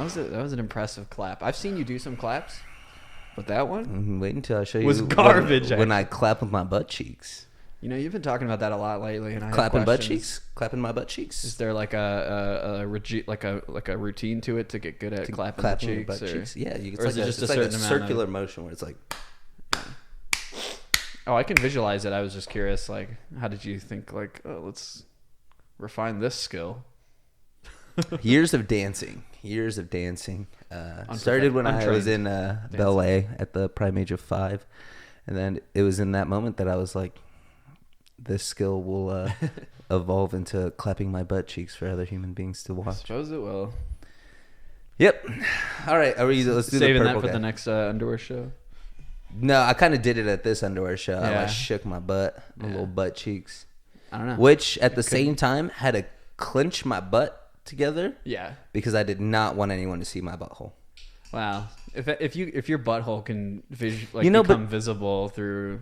That was an impressive clap. I've seen you do some claps, but that one Wait until I show you. was garbage. When I clap with my butt cheeks. You know, you've been talking about that a lot lately, and I Clapping have butt questions. cheeks. Clapping my butt cheeks. Is there like a routine to it to get good at clapping the cheeks? butt cheeks. Yeah, you. Or is it just a certain amount circular motion where it's like. Oh, I can visualize it. I was just curious, like, how did you think, like, oh, let's refine this skill? Years of dancing. Started when I was in ballet at the prime age of 5. And then it was in that moment that I was like, this skill will evolve into clapping my butt cheeks for other human beings to watch. I suppose it will. Yep. All right. Let's do Saving the that purple for guy. the next underwear show. No, I kind of did it at this underwear show. I Yeah. like shook my butt, my little butt cheeks. I don't know. Which at the same time had to clench my butt together. Yeah. Because I did not want anyone to see my butthole. Wow. If your butthole can become visible through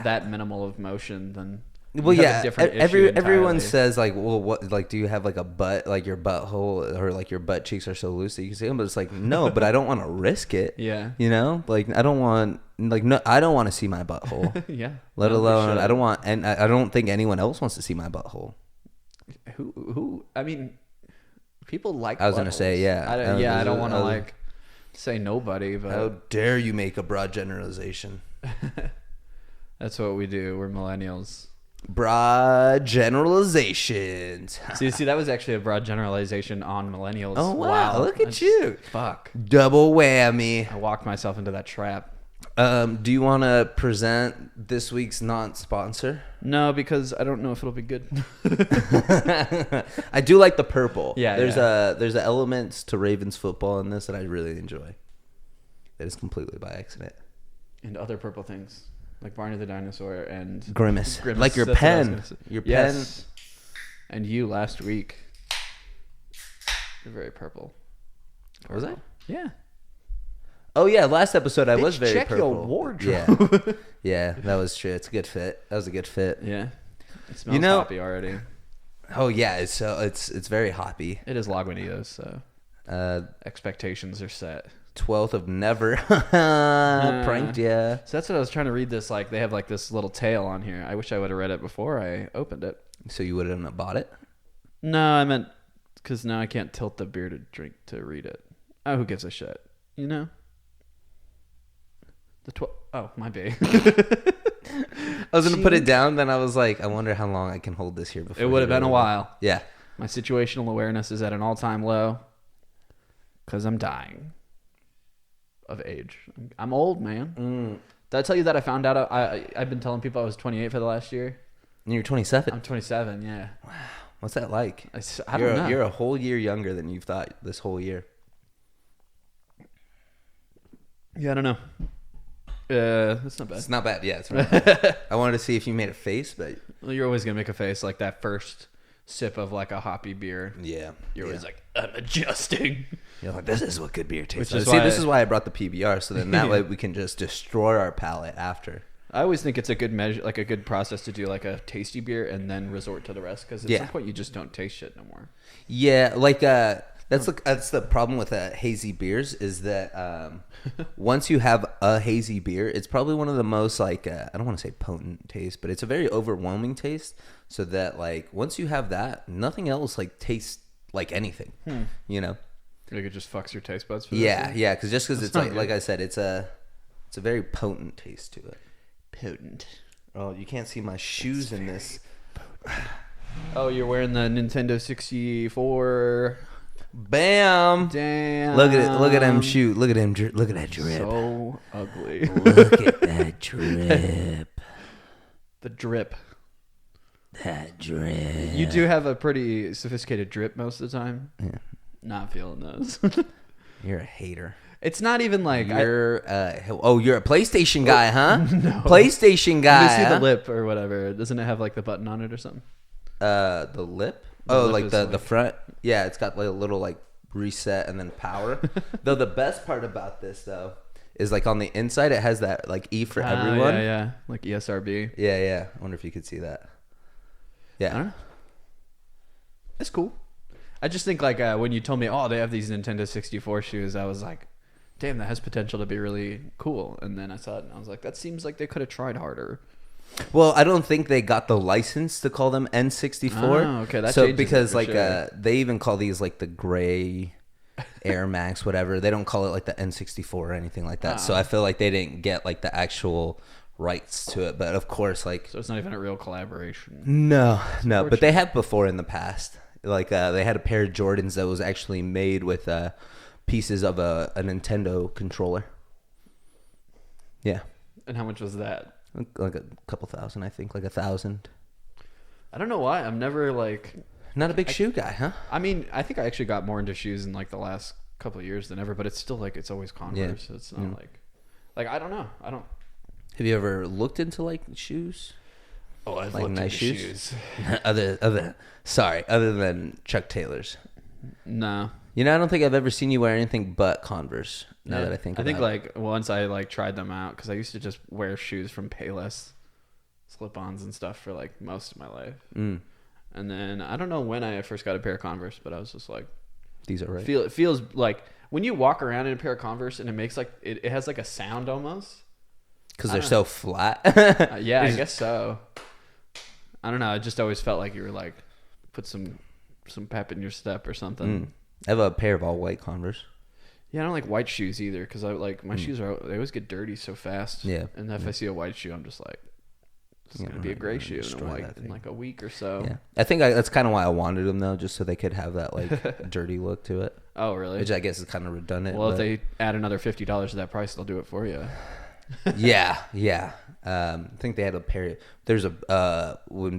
that minimal of motion, then well, you have a different issue everyone entirely. says like, well, what, like, do you have like a butt, like your butthole or like your butt cheeks are so loose that you can see them? But it's like, no, but I don't want to risk it. Yeah. You know, like I don't want to see my butthole. Yeah. Let alone I don't think anyone else wants to see my butthole. Who? I mean, people like. I was gonna say, yeah. I don't want to like say nobody, but how dare you make a broad generalization? that's what we do. We're millennials. Broad generalizations. See, that was actually a broad generalization on millennials. Oh wow! Look at you. Fuck. Double whammy. I walked myself into that trap. Do you want to present this week's non-sponsor? No, because I don't know if it'll be good. I do like the purple. Yeah, there's elements to Ravens football in this that I really enjoy. That is completely by accident. And other purple things like Barney the Dinosaur and Grimace. Like your That's what I was pen. gonna say. Your Yes. And you last week. You're very purple. Was I? Yeah. Oh yeah, last episode I was very check purple. your wardrobe. Yeah, that was true. It's a good fit. That was a good fit. Yeah. It smells hoppy already. Oh yeah, it's very hoppy. It is Lagunitas, so expectations are set. 12th of never pranked ya. So that's what I was trying to read this. Like they have like this little tale on here. I wish I would have read it before I opened it. So you wouldn't have bought it? No, I meant because now I can't tilt the beer to drink to read it. Oh, who gives a shit? You know? Oh, my bad. I was gonna put it down, then I was like, I wonder how long I can hold this here before. It would have been a while. Yeah. My situational awareness is at an all-time low because I'm dying of age. I'm old, man. Did I tell you that I found out I've been telling people I was 28 for the last year? And you're 27. I'm 27, yeah. Wow. What's that like? I don't know. You're a whole year younger than you've thought this whole year. Yeah, I don't know. That's not bad. It's not bad. Yeah, it's not bad. I wanted to see if you made a face, but Well, you're always going to make a face like that first sip of like a hoppy beer. yeah. You're always like, I'm adjusting. You're like, this is what good beer tastes Which is like. See, why this is why I brought the PBR, so then that way we can just destroy our palate after. I always think it's a good measure, like a good process to do like a tasty beer and then resort to the rest because at some point you just don't taste shit no more. Yeah, like that's the problem with hazy beers is that once you have a hazy beer, it's probably one of the most like I don't want to say potent taste, but it's a very overwhelming taste. So that like once you have that, nothing else like tastes like anything. You know? Like it just fucks your taste buds. For Yeah, this yeah, because it's not like I said, it's a very potent taste to it. potent. Oh, you can't see my shoes in this. Oh, you're wearing the Nintendo 64. Bam! Damn. Look at him shoot. Look at him. Look at that drip. So ugly. Look at that drip. The drip. That drip. You do have a pretty sophisticated drip most of the time. Yeah. Not feeling those. You're a hater. It's not even like You're you're a PlayStation guy, huh? No. PlayStation guy. Let me see huh? the lip or whatever. Doesn't it have like the button on it or something? The lip? The Oh, lip like is the like- front? Yeah, it's got like a little like reset and then power. Though the best part about this though is like on the inside it has that like E for everyone. Yeah, like ESRB. Yeah. I wonder if you could see that. I Yeah. don't know. It's cool. I just think like when you told me, oh, they have these Nintendo 64 shoes, I was like, damn, that has potential to be really cool. And then I saw it and I was like, that seems like they could have tried harder. Well, I don't think they got the license to call them N64. Oh, okay, that so changes it because for like sure. they even call these like the gray Air Max, whatever. They don't call it like the N64 or anything like that. So I feel like they didn't get like the actual rights to it. But of course, like So it's not even a real collaboration. no, but they have before in the past. Like they had a pair of Jordans that was actually made with pieces of a Nintendo controller. Yeah, And how much was that? like a couple thousand, I think, like 1,000. I don't know why. I'm never like. Not a big shoe guy, huh? I mean, I think I actually got more into shoes in like the last couple of years than ever, but it's still like it's always Converse. Yeah. It's not like I don't know. I don't. Have you ever looked into like shoes? Oh, I've Like looked nice into shoes? other than Chuck Taylor's. No. You know, I don't think I've ever seen you wear anything but Converse. Now that I think about it. like once I like tried them out because I used to just wear shoes from Payless, slip-ons and stuff for like most of my life. Mm. And then I don't know when I first got a pair of Converse, but I was just like, These are right. it feels like when you walk around in a pair of Converse and it makes like it has like a sound almost. Because they're so flat. Yeah, I guess so. I don't know. I just always felt like you were like put some pep in your step or something. I have a pair of all white Converse. Yeah, I don't like white shoes either because I like my shoes they always get dirty so fast. Yeah. And if I see a white shoe, I'm just like, it's gonna be a gray shoe in like a week or so. Yeah, I think that's kind of why I wanted them though, just so they could have that like dirty look to it. Oh, really? Which I guess is kind of redundant. Well, but... if they add another $50 to that price, they'll do it for you. yeah. I think they had a pair. There's when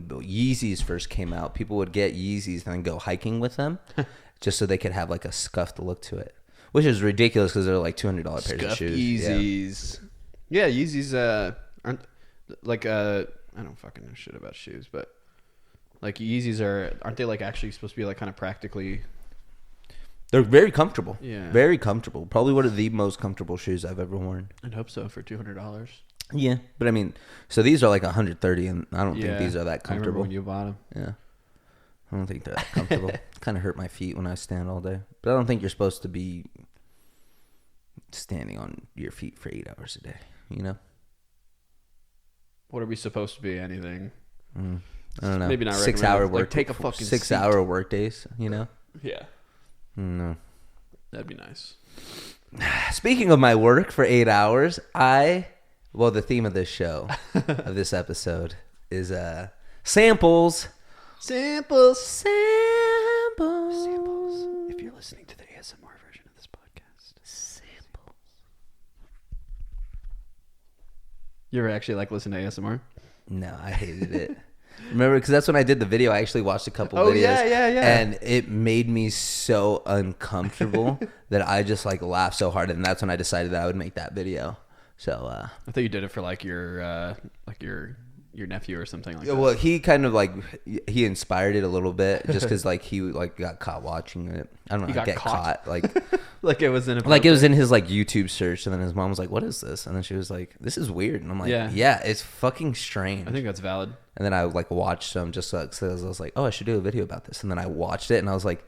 Yeezys first came out, people would get Yeezys and then go hiking with them, just so they could have like a scuffed look to it, which is ridiculous because they're like $200 pairs of shoes. Yeezys. Yeah, Yeezys aren't like I don't fucking know shit about shoes, but like Yeezys aren't they like actually supposed to be like kind of practically? They're very comfortable. Yeah, very comfortable. Probably one of the most comfortable shoes I've ever worn. I'd hope so for $200. Yeah, but I mean, so these are like 130, and I don't think these are that I remember comfortable. when you bought them. Yeah, I don't think they're that comfortable. Kind of hurt my feet when I stand all day. But I don't think you're supposed to be standing on your feet for 8 hours a day. You know. What are we supposed to be? Anything? I don't know. Maybe not 6 hour work. Like take a fucking 6 seat. hour work days. You know. Yeah, No. that'd be nice. Speaking of my work for 8 hours, the theme of this show, of this episode, is samples. Samples. If you're listening to the ASMR version of this podcast, samples. You ever actually like listen to ASMR? No, I hated it. Remember, because that's when I did the video. I actually watched a couple videos. Yeah. And it made me so uncomfortable that I just like laughed so hard, and that's when I decided that I would make that video. So I thought you did it for like your nephew or something like that. well, he kind of like he inspired it a little bit just because like he like got caught watching it. I don't know. He got caught like like it was in like it was in his like YouTube search, and then his mom was like, "What is this?" And then she was like, "This is weird." And I'm like, "Yeah, it's fucking strange." I think that's valid. And then I like watched some just because I was like, "Oh, I should do a video about this." And then I watched it, and I was like,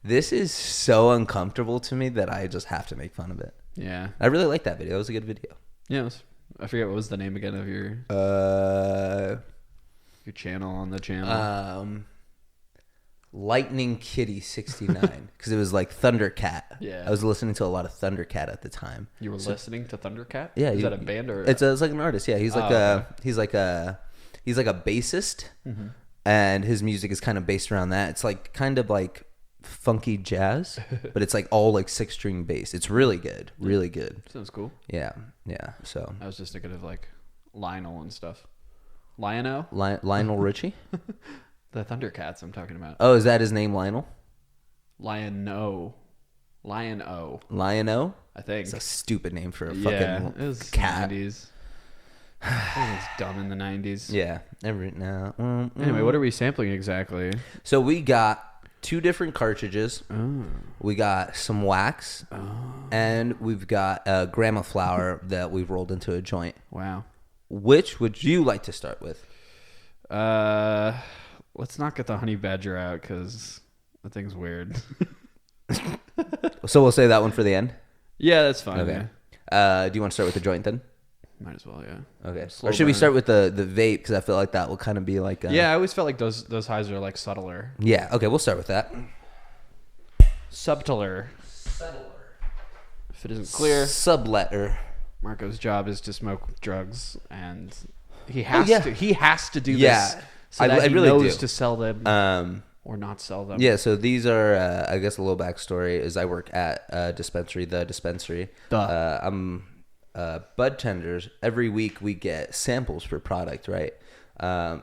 "This is so uncomfortable to me that I just have to make fun of it." Yeah, I really like that video. It was a good video. yeah. I forget what was the name again of your channel on the channel. Lightning Kitty 69 because it was like Thundercat. Yeah, I was listening to a lot of Thundercat at the time. You were listening to Thundercat? Yeah, is that a band or? It's like an artist. Yeah, he's like he's like a bassist, and his music is kind of based around that. It's like kind of like funky jazz, but it's like all like 6-string bass. It's really good, really good. Sounds cool. Yeah. So I was just thinking of like Lionel and stuff. Lionel Richie. The Thundercats I'm talking about. Oh, is that his name, Lionel? Lion-O, Lion-O? I think. It's a stupid name for a fucking it was cat. 90s. It was dumb in the 90s. Yeah. Anyway, what are we sampling exactly? So we got 2 different cartridges. Oh. We got some wax, and we've got a gram of flour that we've rolled into a joint. Wow. Which would you like to start with? Let's not get the honey badger out because That thing's weird. So we'll say that one for the end. Yeah, that's fine. Okay. Yeah. Do you want to start with the joint then? Might as well, yeah. Okay. Slow Or should we burn. start with the vape? Because I feel like that will kind of be like... Yeah, I always felt like those highs are like subtler. Yeah. Okay, we'll start with that. Subtler. If it isn't clear, Subletter. Marco's job is to smoke drugs, and he has yeah. to. He has to do Yeah. this so that I he really knows do. to sell them or not sell them. Yeah, so these are, I guess a little backstory is I work at the dispensary. I'm bud tenders. Every week we get samples per product, right?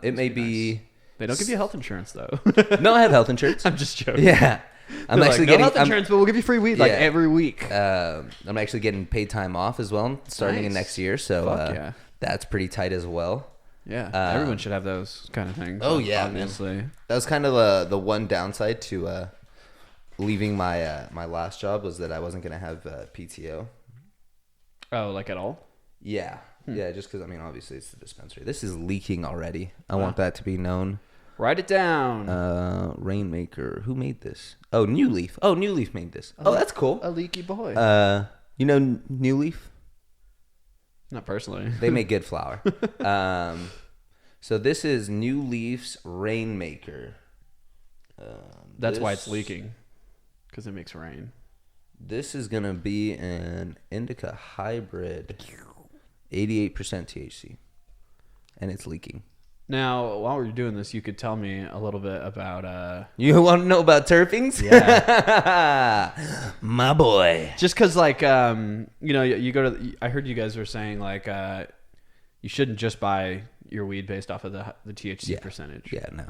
It may be... They don't give you health insurance though. No, I have health insurance. I'm just joking. Yeah. I'm They're actually like, no getting... health insurance, but we'll give you free weed like Yeah. every week. I'm actually getting paid time off as well starting in Nice. next year. So Fuck yeah. that's pretty tight as well. Yeah, everyone should have those kind of things. Oh, yeah, obviously. That was kind of the one downside to leaving my my last job was that I wasn't going to have PTO. Oh, like at all? Yeah. Yeah, just because, I mean, obviously it's the dispensary. This is leaking already. I want that to be known. Write it down. Rainmaker. Who made this? Oh, New Leaf. Oh, New Leaf made this. Oh, that's cool. A leaky boy. You know New Leaf? Not personally. They make good flour. So this is New Leaf's Rainmaker. That's why it's leaking, because it makes rain. This is going to be an indica hybrid, 88% THC, and it's leaking. Now, while we're doing this, you could tell me a little bit about... You want to know about terpenes? Yeah. My boy. Just because, like, you know, you go to... I heard you guys were saying, like, you shouldn't just buy your weed based off of the THC percentage. Yeah, no.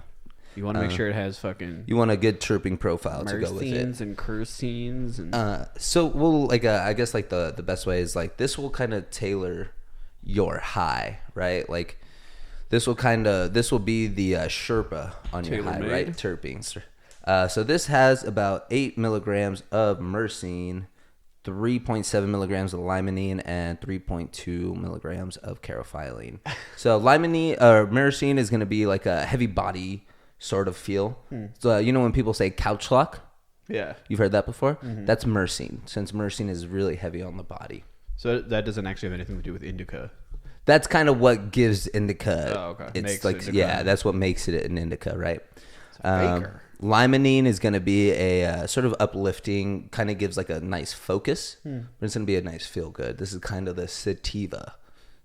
You want to make sure it has fucking... You want a good terpene profile to go with it. myrcenes and cursines and... So we'll like I guess like the best way is like this will kind of tailor your high, right? Like this will be the Sherpa on your high, Tailor-made. right? Terpenes. So this has about 8 milligrams of myrcene, 3.7 milligrams of limonene, and 3.2 milligrams of carophyllene. So limonene or myrcene is going to be like a heavy body sort of feel. So you know when people say couch lock? Yeah. You've heard that before? That's myrcene, since myrcene is really heavy on the body. So that doesn't actually have anything to do with indica. That's kind of what gives indica. Oh, okay. It's Makes like indica. yeah, that's what makes it an indica, right? Baker. Limonene is going to be a sort of uplifting, kind of gives like a nice focus, but it's going to be a nice feel good. This is kind of the sativa.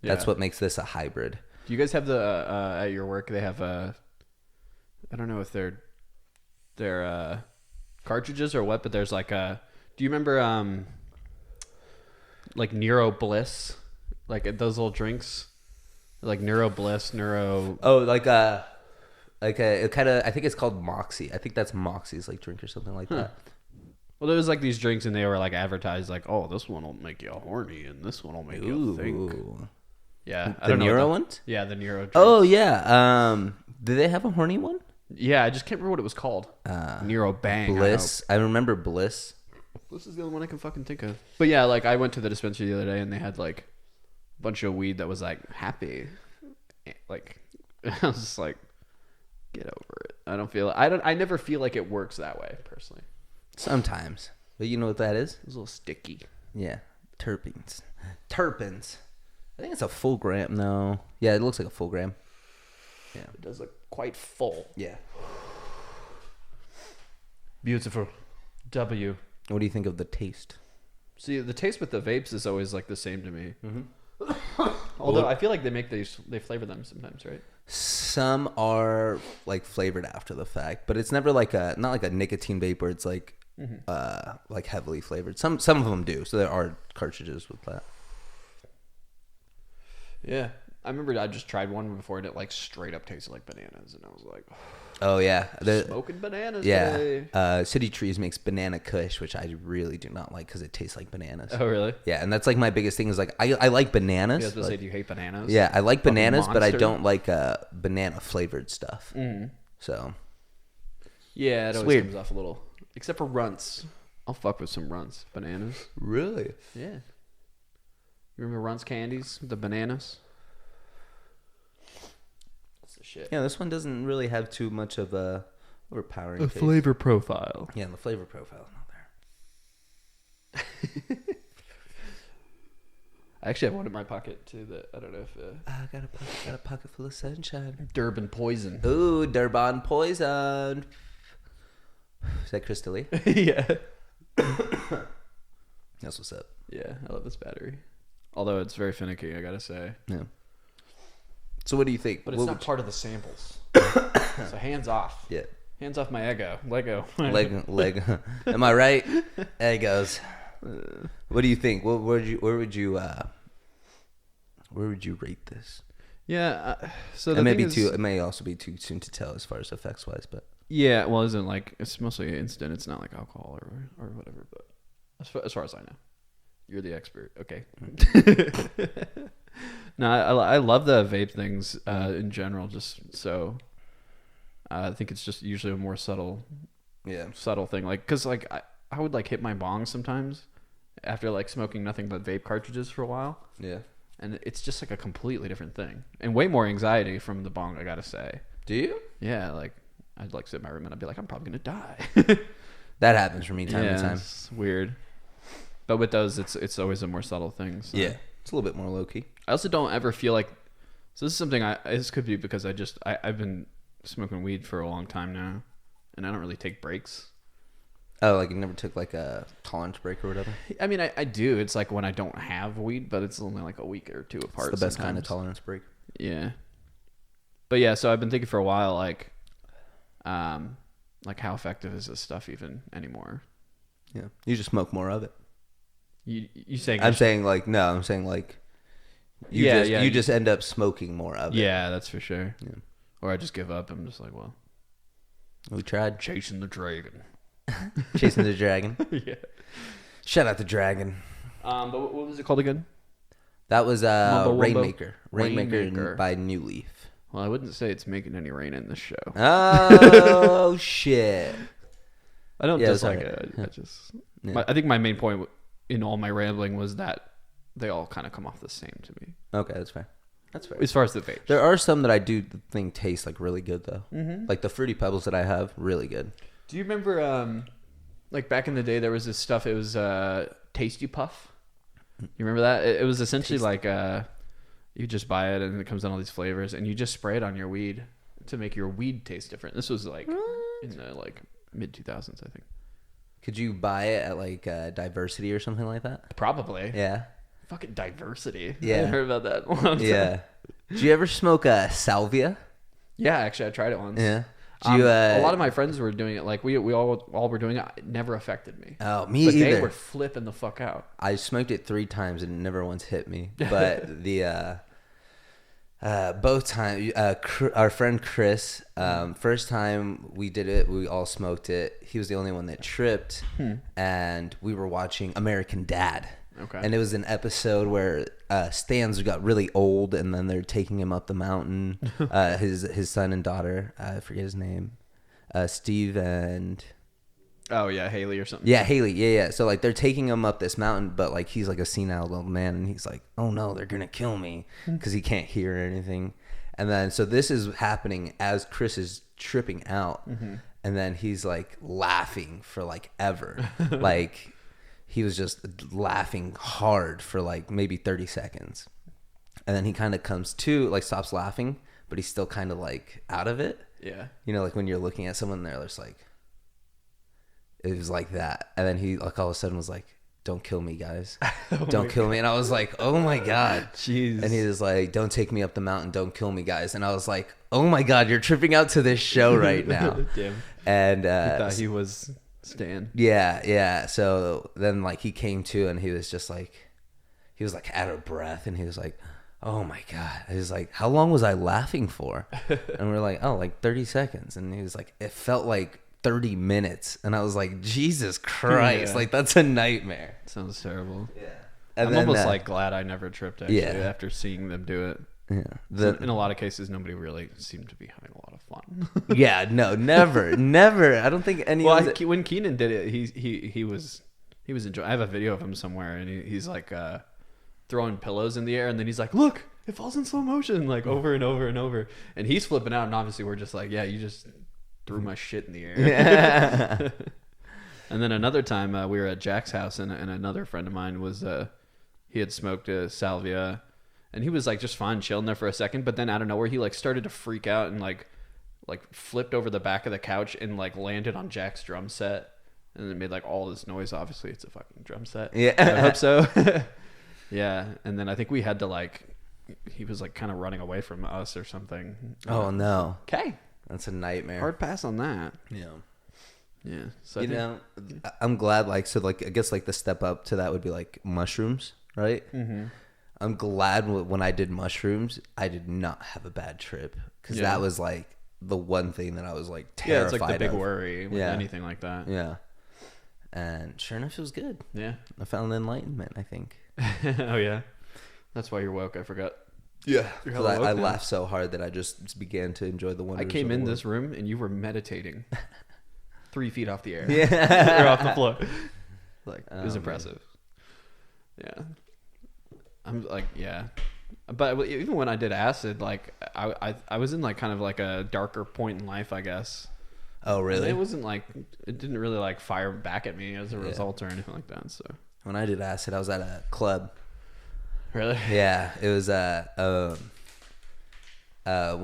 That's Yeah. what makes this a hybrid. Do you guys have the at your work? They have I don't know if they're cartridges or what, but there's like a. Do you remember like Neuro Bliss, like those little drinks, like Neuro Bliss, Neuro. Oh, like a kind of. I think it's called Moxie. I think that's Moxie's like drink or something like that. Well, there was like these drinks, and they were like advertised, like, "Oh, this one will make you horny, and this one will make you think." Yeah, I The don't know Neuro what ones? Yeah, the Neuro. Drinks. Oh yeah. Do they have a horny one? Yeah, I just can't remember what it was called. Neuro Bang. Bliss. I remember Bliss. This is the only one I can fucking think of. But yeah, like I went to the dispensary the other day and they had like a bunch of weed that was like happy. Like I was just like, get over it. I never feel like it works that way personally. Sometimes. But you know what that is? It's a little sticky. Yeah. Terpenes. I think it's a full gram. No. Yeah, it looks like a full gram. Yeah. It does look quite full. Yeah. Beautiful. W. What do you think of the taste? See, the taste with the vapes is always like the same to me. Although I feel like they flavor them sometimes, right? Some are like flavored after the fact, but it's never like not like a nicotine vape where it's like heavily flavored. Some of them do. So there are cartridges with that. Yeah. I remember I just tried one before and it like straight up tasted like bananas, and I was like, oh yeah, smoking bananas. yeah. Today. City Trees makes banana kush, which I really do not like because it tastes like bananas. Oh really? Yeah, and that's like my biggest thing is like I like bananas. You guys like, say, do you hate bananas? yeah, I like Fucking bananas, but I monster. don't like banana flavored stuff. So Yeah, it always weird. comes off a little. Except for runts. I'll fuck with some runts. Bananas. really, Yeah. You remember runts candies? The bananas? That's the shit. yeah, this one doesn't really have too much of a overpowering. The taste. flavor profile. Yeah, the flavor profile is not there. I actually have one in my pocket too. That I don't know if I got a pocket full of sunshine. Durban Poison. Ooh, Durban Poison. Is that Chris D'Elia? Yeah. That's what's up. Yeah, I love this battery. Although it's very finicky, I gotta say. Yeah. So what do you think? But it's not part of the samples. So hands off. Yeah. Hands off my Lego. Leg. Am I right? Egos. What do you think? Where would you rate this? Yeah. So It the may thing be is, It may also be too soon to tell as far as effects wise, but Yeah, well, isn't like it's mostly instant. It's not like alcohol or whatever. But as far as I know, you're the expert. Okay. No, I love the vape things in general. Just so I think it's just usually a more subtle thing. Like, cause like I would like hit my bong sometimes after like smoking nothing but vape cartridges for a while. Yeah. And it's just like a completely different thing and way more anxiety from the bong. I gotta say. Do you? Yeah, like I'd like sit in my room and I'd be like, I'm probably gonna die. That happens for me time to time. It's weird. But with those, it's always a more subtle thing. So. Yeah, it's a little bit more low key. I also don't ever feel like. So this is something this could be because I've been smoking weed for a long time now, and I don't really take breaks. Oh, like you never took like a tolerance break or whatever? I mean, I do. It's like when I don't have weed, but it's only like a week or two apart. It's the best sometimes. kind of tolerance break. Yeah. But yeah, so I've been thinking for a while, like how effective is this stuff even anymore? Yeah, you just smoke more of it. You saying? I'm saying like you just end up smoking more of it. Yeah, that's for sure. Yeah. Or I just give up. I'm just like, well, we tried chasing the dragon. chasing the dragon. Yeah. Shout out the dragon. But what was it called again? That was Mumbo Rainmaker. Wumbo? Rainmaker by New Leaf. Well, I wouldn't say it's making any rain in this show. Oh shit! I don't dislike sorry. it. I just, Yeah. I think my main point in all my rambling was that they all kind of come off the same to me. Okay, that's fair. That's fair. As far as the vapes. There are some that I do think taste like really good though. Mm-hmm. Like the Fruity Pebbles that I have, really good. Do you remember, like back in the day, there was this stuff. It was Tasty Puff. You remember that? It was essentially like you just buy it and it comes in all these flavors, and you just spray it on your weed to make your weed taste different. This was like in the like mid 2000s, I think. Could you buy it at like Diversity or something like that? Probably. Yeah. Fucking Diversity. Yeah. I heard about that one. Yeah. Did you ever smoke salvia? Yeah, actually, I tried it once. Yeah. A lot of my friends were doing it. Like we all were doing it. It never affected me. Oh, me but either. They were flipping the fuck out. I smoked it 3 times and it never once hit me. But the both times, our friend Chris, first time we did it, we all smoked it. He was the only one that tripped, and we were watching American Dad. Okay. And it was an episode where Stans got really old, and then they're taking him up the mountain. His son and daughter, I forget his name, Steve and. Oh yeah, Haley or something. Yeah, Haley. Yeah. So like they're taking him up this mountain, but like he's like a senile old man, and he's like, "Oh no, they're gonna kill me," because he can't hear or anything. And then so this is happening as Chris is tripping out, and then he's like laughing for like ever, like he was just laughing hard for like maybe 30 seconds, and then he kind of comes to, like stops laughing, but he's still kind of like out of it. Yeah. You know, like when you're looking at someone, they're just like. It was like that. And then he like all of a sudden was like, "Don't kill me, guys. Don't kill me." And I was like, "Oh my God." Jeez. And he was like, "Don't take me up the mountain. Don't kill me, guys." And I was like, "Oh my God, you're tripping out to this show right now." Damn. And he thought he was Stan. Yeah. So then like he came to, and he was just like, he was like out of breath, and he was like, "Oh my God." He was like, "How long was I laughing for?" And we're like, "Oh, like 30 seconds." And he was like, "It felt like 30 minutes." And I was like, Jesus Christ, like that's a nightmare. Sounds terrible. Yeah. I'm And then, almost like glad I never tripped actually Yeah. after seeing them do it. Yeah. So in a lot of cases, nobody really seemed to be having a lot of fun. Yeah, no, never. I don't think anyone. Well, when Keenan did it, he was enjoying. I have a video of him somewhere, and he's like throwing pillows in the air, and then he's like, "Look, it falls in slow motion," like over and over and over. And he's flipping out, and obviously we're just like, "Yeah, you just threw my shit in the air. Yeah. And then another time we were at Jack's house, and another friend of mine was he had smoked a salvia, and he was like just fine chilling there for a second, but then out of nowhere he like started to freak out and like flipped over the back of the couch and like landed on Jack's drum set, and it made like all this noise. Obviously it's a fucking drum set. Yeah. I hope so. Yeah. And then I think we had to like, he was like kind of running away from us or something. Oh no. Okay. That's a nightmare. Hard pass on that. Yeah. Yeah. So You know, I'm glad, like, so, like, I guess, like, the step up to that would be, like, mushrooms, right? Mm-hmm. I'm glad when I did mushrooms, I did not have a bad trip. Because that was, like, the one thing that I was, like, terrified of. Yeah, it's, like, the big worry with anything like that. Yeah. And sure enough, it was good. Yeah. I found enlightenment, I think. Oh, yeah? That's why you're woke. I forgot. Yeah. Because I laughed so hard that I just began to enjoy the wonders I came in the this room, and you were meditating. 3 feet off the air. Yeah. Or off the floor. Like, it was impressive. Yeah. I'm like, yeah. But even when I did acid, like, I was in, like, kind of, like, a darker point in life, I guess. Oh, really? It wasn't, like, it didn't really, like, fire back at me as a result or anything like that, so. When I did acid, I was at a club. Really? Yeah. It was,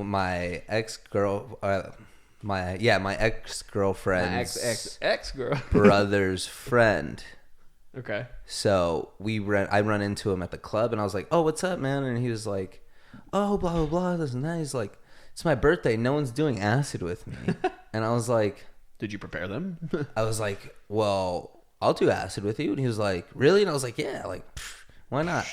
my ex-girl... my ex-girlfriend's ex-girl brother's friend. Okay. So I run into him at the club, and I was like, "Oh, what's up, man?" And he was like, "Oh, blah blah blah, this and that." He's like, "It's my birthday. No one's doing acid with me." And I was like, "Did you prepare them?" I was like, "Well, I'll do acid with you." And he was like, "Really?" And I was like, "Yeah, like, why not?"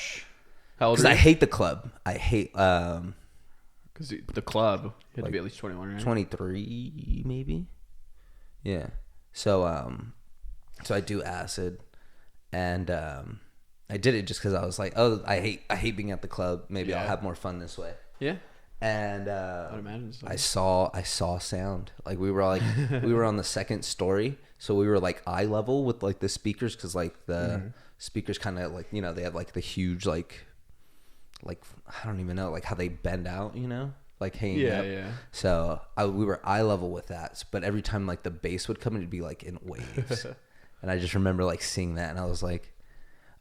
How old? Because I hate the club. I hate because the club, you had to be at least 21, right? 23, maybe. Yeah. So I do acid, and I did it just because I was like, oh, I hate being at the club. Maybe I'll have more fun this way. Yeah. And I'd imagine so. I saw sound. Like we were on the second story, so we were like eye level with like the speakers, because like the speakers kind of like, you know, they have like the huge like I don't even know, like how they bend out, you know, like hanging up. Yeah. So we were eye level with that, but every time like the bass would come, it'd be like in waves. And I just remember like seeing that, and I was like,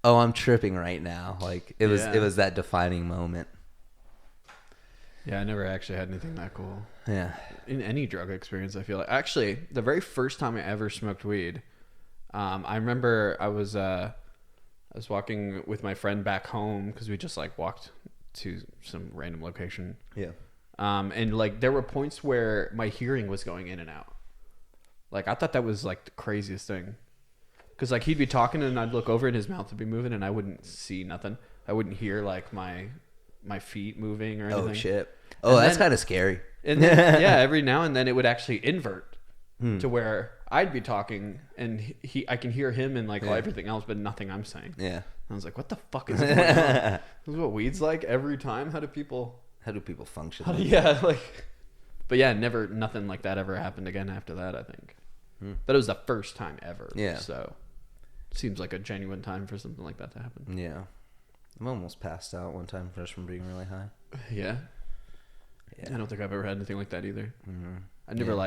oh, I'm tripping right now. Like it was that defining moment. Yeah, I never actually had anything that cool. Yeah. In any drug experience, I feel like. Actually, the very first time I ever smoked weed, I remember I was walking with my friend back home, because we just like walked to some random location. Yeah. And like there were points where my hearing was going in and out. Like I thought that was like the craziest thing. Because like he'd be talking and I'd look over and his mouth would be moving and I wouldn't see nothing. I wouldn't hear like my feet moving or anything. Oh shit. Oh, that's kind of scary. And then, yeah, every now and then it would actually invert to where I'd be talking and I can hear him and like everything else, but nothing I'm saying. Yeah. And I was like, what the fuck is going on? This is what weed's like every time. How do people function? But yeah, nothing like that ever happened again after that, I think. But it was the first time ever. Yeah. So seems like a genuine time for something like that to happen. Yeah. I've almost passed out one time just from being really high. Yeah. I don't think I've ever had anything like that either. Mm-hmm. I never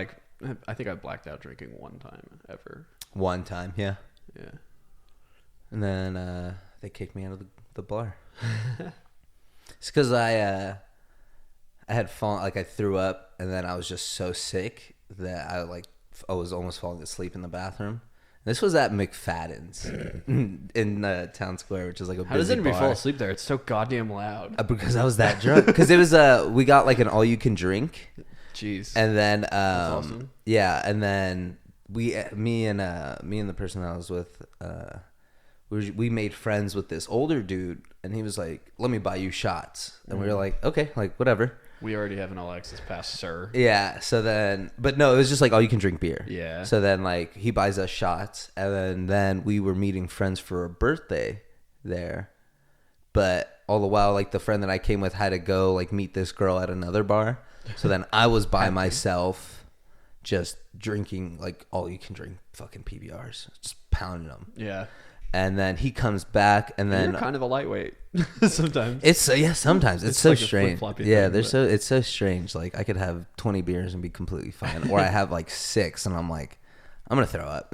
I think I blacked out drinking one time ever. One time, yeah. Yeah. And then they kicked me out of the bar. It's because I had fallen, like I threw up, and then I was just so sick that I was almost falling asleep in the bathroom. This was at McFadden's in Town Square, which is like a busy bar. How does anybody fall asleep there? It's so goddamn loud. Because I was that drunk. Because it was we got like an all you can drink. Jeez. And then that's awesome. Yeah, and then me and the person I was with, we made friends with this older dude, and he was like, "Let me buy you shots," and we were like, "Okay, like whatever." We already have an all access pass, sir. Yeah. So then, but no, it was just like all you can drink beer. Yeah. So then, like he buys us shots, and then we were meeting friends for a birthday there, but all the while, like the friend that I came with had to go like meet this girl at another bar. So then I was by myself, just drinking like all you can drink fucking PBRs, just pounding them. Yeah. And then he comes back, and then you're kind of a lightweight sometimes. Sometimes it's so like a strange. flip-floppy Yeah, thing, it's so strange. Like I could have 20 beers and be completely fine, or I have like 6, and I'm like, I'm gonna throw up.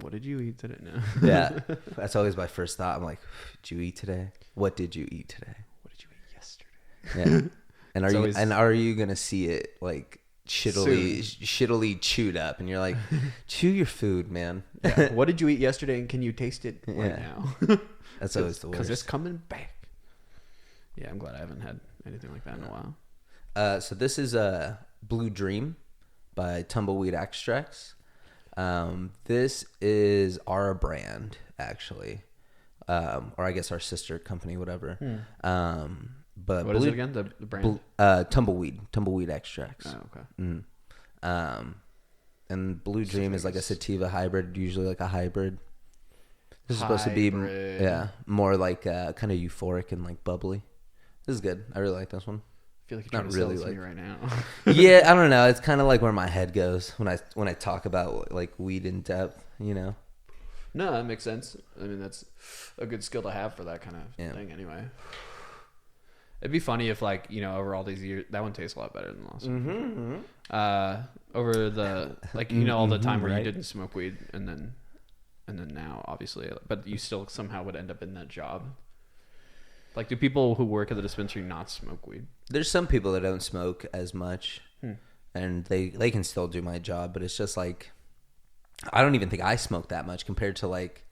What did you eat today? No. Yeah, that's always my first thought. I'm like, did you eat today? What did you eat today? What did you eat yesterday? Yeah, and are you gonna see it like shittily chewed up, and you're like, chew your food, man. Yeah. What did you eat yesterday, and can you taste it right now? That's always the worst. Because it's coming back. Yeah, I'm glad I haven't had anything like that in a while. So this is Blue Dream by Tumbleweed Extracts. This is our brand, actually, or I guess our sister company, whatever. But what is it again? The brand? Tumbleweed Extracts. Oh, okay. And Blue Dream is like a sativa hybrid, usually like a hybrid. This is supposed to be more like kind of euphoric and like bubbly. This is good. I really like this one. I feel like you're trying to sell it to me right now. Yeah, I don't know. It's kind of like where my head goes when I talk about like weed in depth, you know. No, that makes sense. I mean, that's a good skill to have for that kind of thing anyway. It'd be funny if, like, you know, over all these years, that one tastes a lot better than the last one. Over the, like, you know, all the time where you didn't smoke weed and then now, obviously, but you still somehow would end up in that job. Like, do people who work at the dispensary not smoke weed? There's some people that don't smoke as much, and they can still do my job, but it's just like, I don't even think I smoke that much compared to like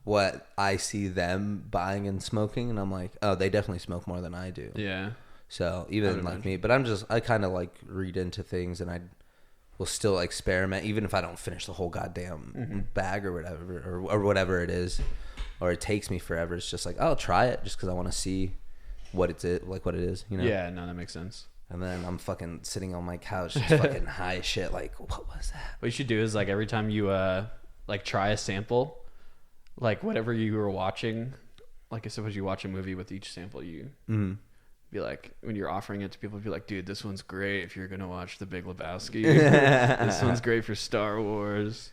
what I see them buying and smoking, and I'm like, oh, they definitely smoke more than I do. Yeah. So even like me, but I kind of like read into things, and I will still experiment, even if I don't finish the whole goddamn bag or whatever, or whatever it is, or it takes me forever. It's just like, I'll try it just because I want to see what it is, you know? Yeah, no, that makes sense. And then I'm fucking sitting on my couch, just fucking high as shit. Like, what was that? What you should do is, like, every time you like try a sample, like whatever you were watching, like I suppose you watch a movie with each sample, you be like, when you're offering it to people, be like, dude, this one's great if you're gonna watch The Big Lebowski. This one's great for Star Wars.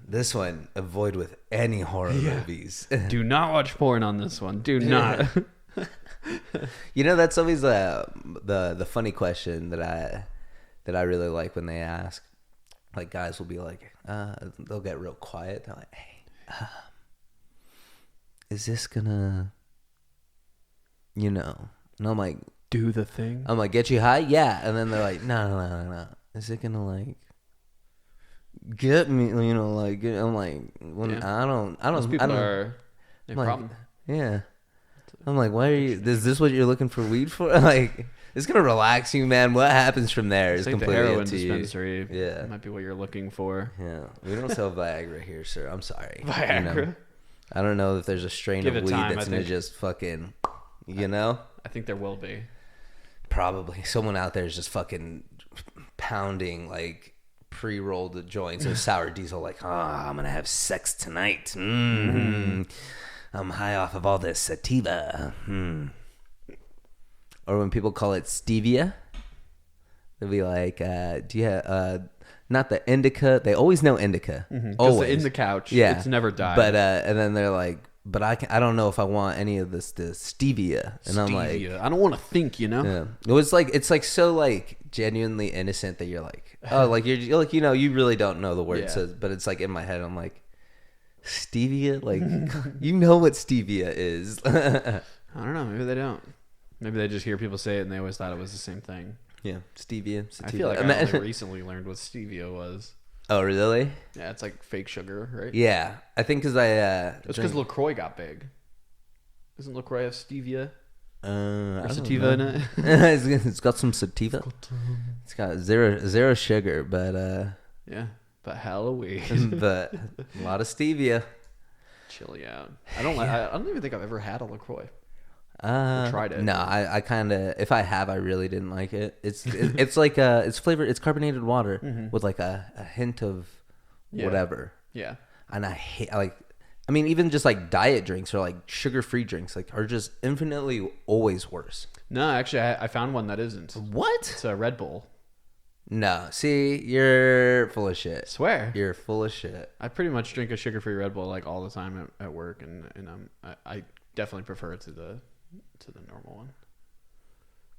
This one, avoid with any horror movies. Do not watch porn on this one. Do not. You know, that's always the funny question that I really like when they ask. Like, guys will be like, they'll get real quiet. They're like, hey, is this gonna, you know? And I'm like, do the thing. I'm like, get you high? Yeah. And then they're like, no. Is it gonna like get me? You know, like, I'm like, I don't. Those people are a like, problem. Yeah. I'm like, why are you? Is this what you're looking for weed for? Like, it's gonna relax you, man. What happens from there is like completely the heroin up to dispensary. You. Yeah, it might be what you're looking for. Yeah, we don't sell Viagra here, sir. I'm sorry. Viagra. You know? I don't know if there's a strain of weed that's gonna just fucking, you know. I think there will be. Probably someone out there is just fucking pounding like pre-rolled joints of sour diesel. Like, I'm gonna have sex tonight. I'm high off of all this sativa. Or when people call it stevia, they'll be like, do you have, not the indica. They always know indica. Always. In the couch. Yeah. It's never died. But, and then they're like, but I don't know if I want any of the stevia. And I'm like, I don't want to think, you know? Yeah. It's like so like genuinely innocent that you're like, oh, like you're like, you know, you really don't know the word. Yeah. So, but it's like in my head, I'm like, stevia? Like, you know what stevia is. I don't know. Maybe they don't. Maybe they just hear people say it and they always thought it was the same thing. Yeah, stevia. Sativa. I feel like I only recently learned what stevia was. Oh, really? Yeah, it's like fake sugar, right? Yeah, I think because it's because LaCroix got big. Doesn't LaCroix have stevia? Or sativa in it? It's got some sativa. It's got zero sugar, but yeah, but Halloween. But a lot of stevia. Chilly out. I don't even think I've ever had a LaCroix. Tried it. No, I kind of, if I have, I really didn't like it. It's like it's flavored, it's carbonated water with like a hint of whatever. Yeah. And I mean, even just like diet drinks or like sugar-free drinks like are just infinitely always worse. No, actually, I found one that isn't. What? It's a Red Bull. No, see, you're full of shit. Swear. You're full of shit. I pretty much drink a sugar-free Red Bull like all the time at work, and I definitely prefer it to the normal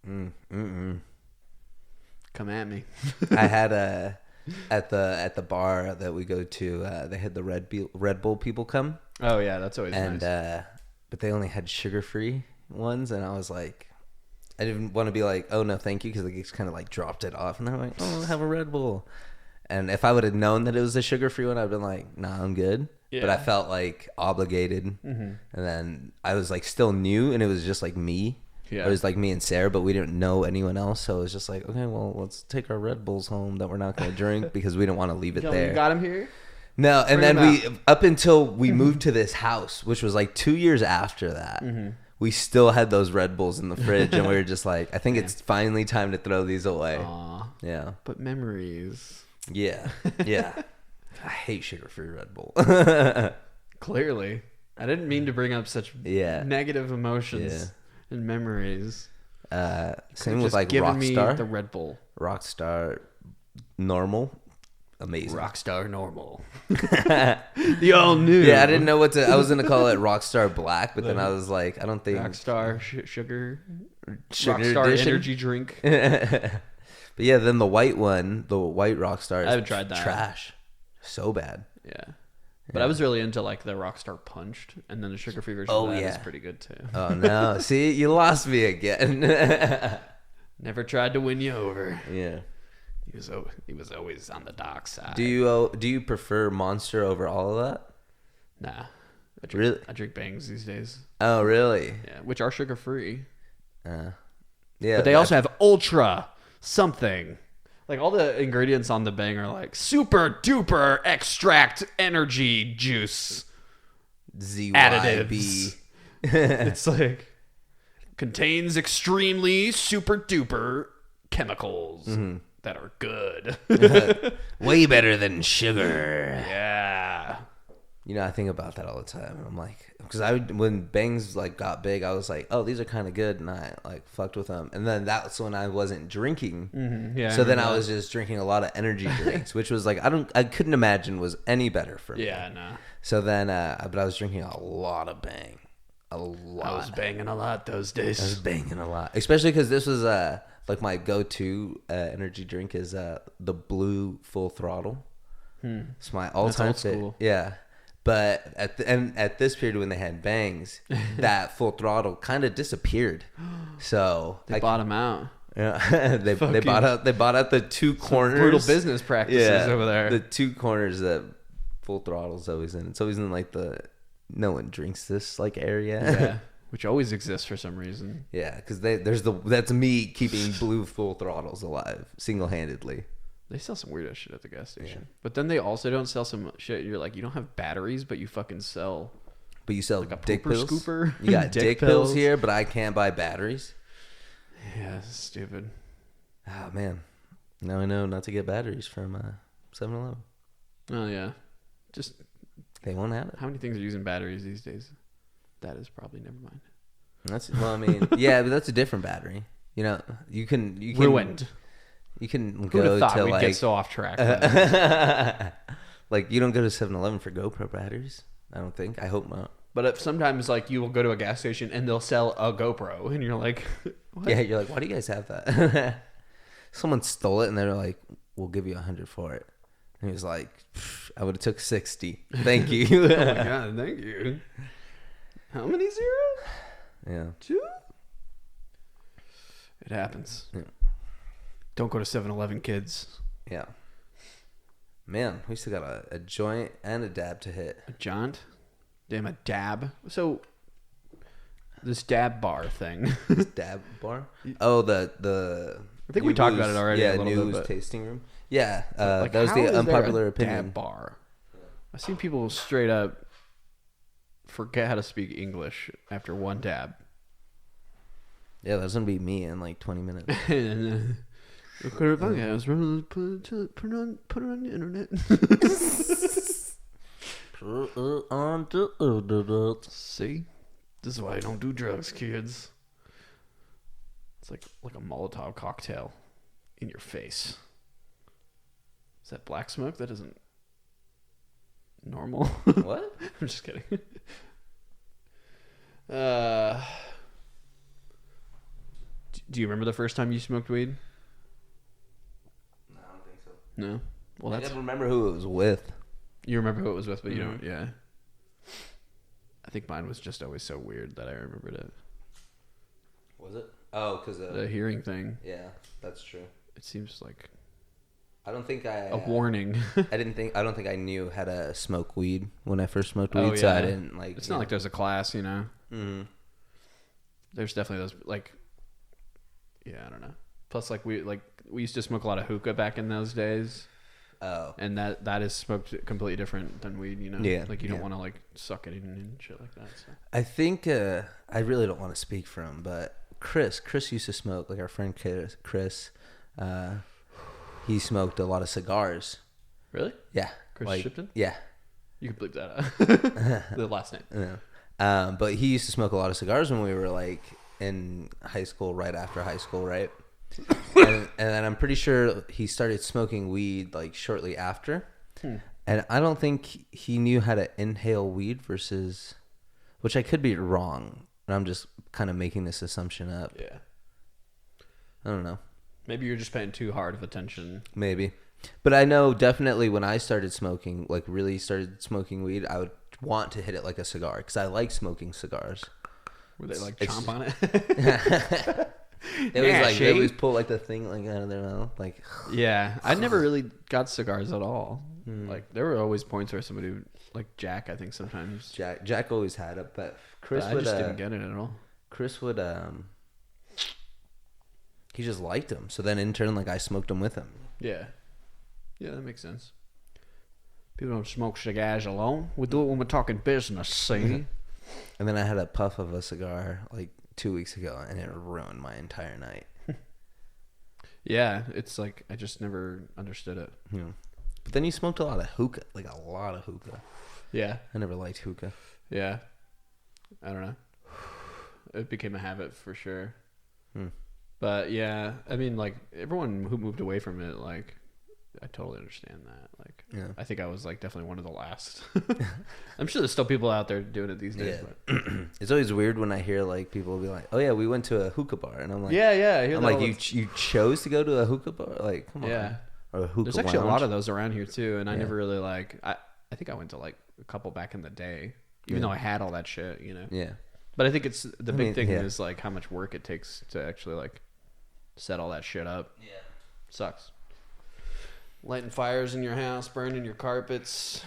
one. Come at me. I had at the bar that we go to, they had the Red Bull people come. Oh yeah, that's always nice. But they only had sugar-free ones, and I was like, I didn't want to be like, oh no, thank you, because they just kind of like dropped it off, and they're like, oh, have a Red Bull. And if I would have known that it was a sugar-free one, I'd been like, nah, I'm good. Yeah. But I felt like obligated, and then I was like still new, and it was just like me. Yeah. It was like me and Sarah, but we didn't know anyone else, so it was just like, okay, well, let's take our Red Bulls home that we're not going to drink because we didn't want to leave it there. You got them here? No, and then up until we moved to this house, which was like 2 years after that, we still had those Red Bulls in the fridge, and we were just like, I think it's finally time to throw these away. Aww. Yeah. But memories. Yeah. Yeah. I hate sugar-free Red Bull. Clearly. I didn't mean to bring up such negative emotions and memories. Same with like Rockstar. The Red Bull. Rockstar Normal. Amazing. Rockstar Normal. The all new. Yeah, I didn't know what to. I was gonna call it Rockstar Black, but then I was like, I don't think Rockstar sugar Rockstar edition? Energy drink. But yeah, then the white one, the white Rockstar is I haven't tried that. Trash. So bad. Yeah. But I was really into like the Rockstar Punched, and then the sugar-free version of that is pretty good too. Oh no! See, you lost me again. Never tried to win you over. Yeah. He was always on the dark side. Do you prefer Monster over all of that? Nah. I drink Bangs these days. Oh really? Yeah, which are sugar-free. Yeah. But they also have Ultra something. Like all the ingredients on the Bang are like super duper extract energy juice ZYB additives. It's like contains extremely super duper chemicals that are good. Way better than sugar. Yeah. You know, I think about that all the time. I'm like, because when Bangs like got big, I was like, oh, these are kind of good, and I like fucked with them. And then that's when I wasn't drinking. Yeah. So then I was just drinking a lot of energy drinks, which was like I couldn't imagine was any better for me. Yeah, no. So then, but I was drinking a lot of Bang, a lot. I was banging a lot those days. I was banging a lot, especially because this was like my go-to energy drink is the Blue Full Throttle. It's my all-time favorite. Yeah. But at this period when they had Bangs, that Full Throttle kind of disappeared. So they bought them out. Yeah, they bought out the two corners. Brutal business practices over there. The two corners that Full Throttle's always in. It's always in like no one drinks this like area. Yeah, which always exists for some reason. Yeah, because that's me keeping Blue Full Throttles alive single-handedly. They sell some weird shit at the gas station. Yeah. But then they also don't sell some shit. You're like, you don't have batteries, but you fucking sell. But you sell like a dick pills? Scooper. You got dick pills here, but I can't buy batteries? Yeah, that's stupid. Oh, man. Now I know not to get batteries from 7-Eleven. Oh, yeah. Just. They won't have it. How many things are using batteries these days? That is probably never mind. Well, I mean, yeah, but that's a different battery. You know, you can ruined. You can Who'd go have thought to we'd like get so off track. Like you don't go to 7-Eleven for GoPro batteries. I don't think. I hope not. But if sometimes like you will go to a gas station and they'll sell a GoPro and you're like, what? Yeah, you're like, why do you guys have that? Someone stole it and they're like, we'll give you $100 for it. And he was like, I would have took 60. Thank you. Oh my god, thank you. How many zeros? Yeah. 2? It happens. Yeah. Don't go to 7-Eleven, kids. Yeah. Man, we still got a joint and a dab to hit. A jaunt? Damn, a dab? So, this dab bar thing. This dab bar? Oh, the I think we talked about it already a little bit. Yeah, tasting room. Yeah, like, that was the unpopular opinion. Dab bar? I've seen people straight up forget how to speak English after one dab. Yeah, that's going to be me in like 20 minutes. Record a podcast. Put it on the internet. See? This is why I don't do drugs, kids. It's like a Molotov cocktail in your face. Is that black smoke? That isn't normal. What? I'm just kidding. Do you remember the first time you smoked weed? No, I don't think so. No. Well, I never remember who it was with. You remember who it was with, but you don't. Yeah. I think mine was just always so weird that I remembered it. Was it? Oh, because The hearing thing. Yeah, that's true. It seems like I don't think I a warning. I don't think I knew how to smoke weed when I first smoked weed, so I didn't like. It's not like there's a class, you know. Mm-hmm. There's definitely those like. Yeah, I don't know. Plus, like we used to smoke a lot of hookah back in those days. Oh. And that is smoked completely different than weed, you know. Yeah. Like you don't want to like suck it in and shit like that. So. I think I really don't want to speak for him, but Chris used to smoke, like our friend Chris. He smoked a lot of cigars. Really? Yeah. Chris Shipton? Yeah. You can bleep that out. The last name. Yeah. But he used to smoke a lot of cigars when we were like in high school, right after high school, right? and then I'm pretty sure he started smoking weed like shortly after. And I don't think he knew how to inhale weed versus, which I could be wrong. And I'm just kind of making this assumption up. Yeah. I don't know. Maybe you're just paying too hard of attention. Maybe. But I know definitely when I started smoking, like really started smoking weed, I would want to hit it like a cigar because I like smoking cigars. Were they like chomp on it? It was like they always pull like the thing like out of their mouth, like. Yeah, I never really got cigars at all. Like there were always points where somebody would, like Jack, I think sometimes. Jack always had it, but Chris I would. just didn't get it at all. Chris would. He just liked them, so then in turn, like I smoked them with him. Yeah, yeah, that makes sense. People don't smoke cigars alone. We do it when we're talking business. See. And then I had a puff of a cigar like 2 weeks ago, and it ruined my entire night. Yeah, it's like I just never understood it. Yeah. But then you smoked a lot of hookah, like a lot of hookah. Yeah. I never liked hookah. Yeah. I don't know. It became a habit for sure. But yeah, I mean, like everyone who moved away from it, like I totally understand that. Like, yeah. I think I was like definitely one of the last. I'm sure there's still people out there doing it these days. Yeah. But. It's always weird when I hear like people be like, "Oh yeah, we went to a hookah bar," and I'm like, "Yeah." I'm like, "You chose to go to a hookah bar? Like, come on." Yeah. Or a hookah There's actually lounge. a lot of those around here too, and I never really like. I think I went to like a couple back in the day, even though I had all that shit, you know. Yeah. But I think it's the big thing is like how much work it takes to actually like set all that shit up. Yeah. Sucks. Lighting fires in your house, burning your carpets.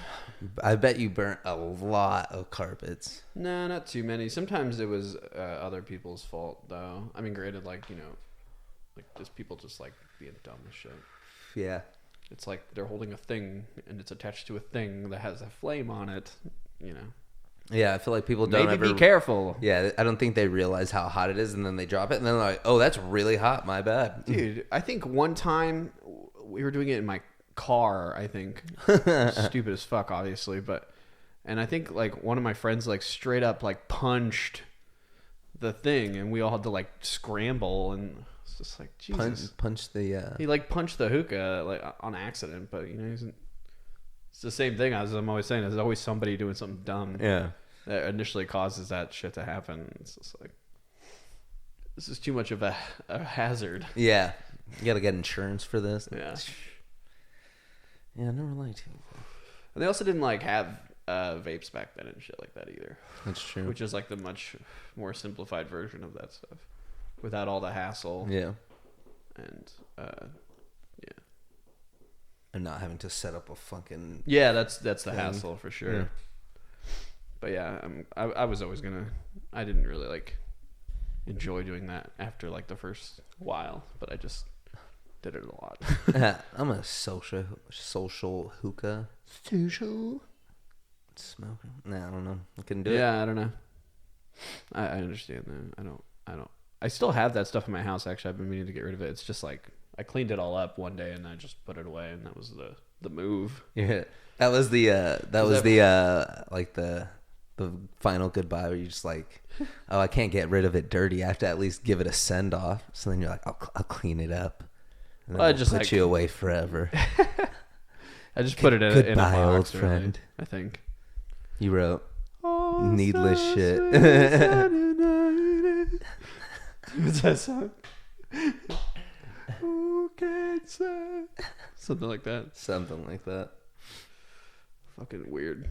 I bet you burnt a lot of carpets. No, not too many. Sometimes it was other people's fault, though. I mean, granted, like, you know, like just people just like being dumb as shit. Yeah. It's like they're holding a thing and it's attached to a thing that has a flame on it, you know. Yeah, I feel like people don't Maybe be careful. Yeah, I don't think they realize how hot it is, and then they drop it, and then they're like, "Oh, that's really hot. My bad." Dude, I think one time we were doing it in my car, I think. Stupid as fuck, obviously, and I think like one of my friends like straight up like punched the thing, and we all had to like scramble, and it's just like Jesus. Punch the. He like punched the hookah like on accident, but you know it's the same thing as I'm always saying. There's always somebody doing something dumb. Yeah. That initially causes that shit to happen. It's just like this is too much of a hazard. Yeah. You got to get insurance for this. Yeah. Yeah, I never liked it. And they also didn't like have vapes back then and shit like that either. That's true. Which is like the much more simplified version of that stuff, without all the hassle. Yeah. And and not having to set up a fucking. Yeah, that's the hassle for sure. Yeah. But yeah, I was always gonna. I didn't really like enjoy doing that after like the first while, but I just did it a lot. I'm a social hookah smoker. Nah, I don't know. I couldn't do it. Yeah, I don't know. I understand that. I don't. I still have that stuff in my house. Actually, I've been meaning to get rid of it. It's just like I cleaned it all up one day and I just put it away, and that was the move. Yeah, that was the like the final goodbye where you just like, oh, I can't get rid of it dirty. I have to at least give it a send off. So then you're like, I'll clean it up. And then Well, I'll just put like, you away forever. I just put it in a Goodbye, box, old friend. really, I think. You wrote needless shit. What's that song? Who can say? Something like that. Something like that. Fucking weird.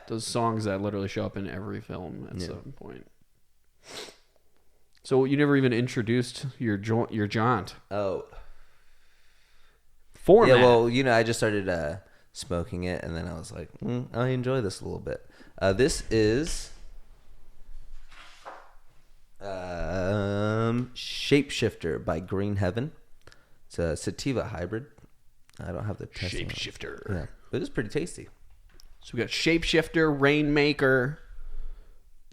Those songs that literally show up in every film at some point. So you never even introduced your jaunt. Oh. Format. Yeah, well, I just started smoking it, and then I was like, I enjoy this a little bit. This is Shapeshifter by Green Heaven. It's a sativa hybrid. I don't have the test. Shapeshifter. Yeah, but it's pretty tasty. So we got Shapeshifter, Rainmaker,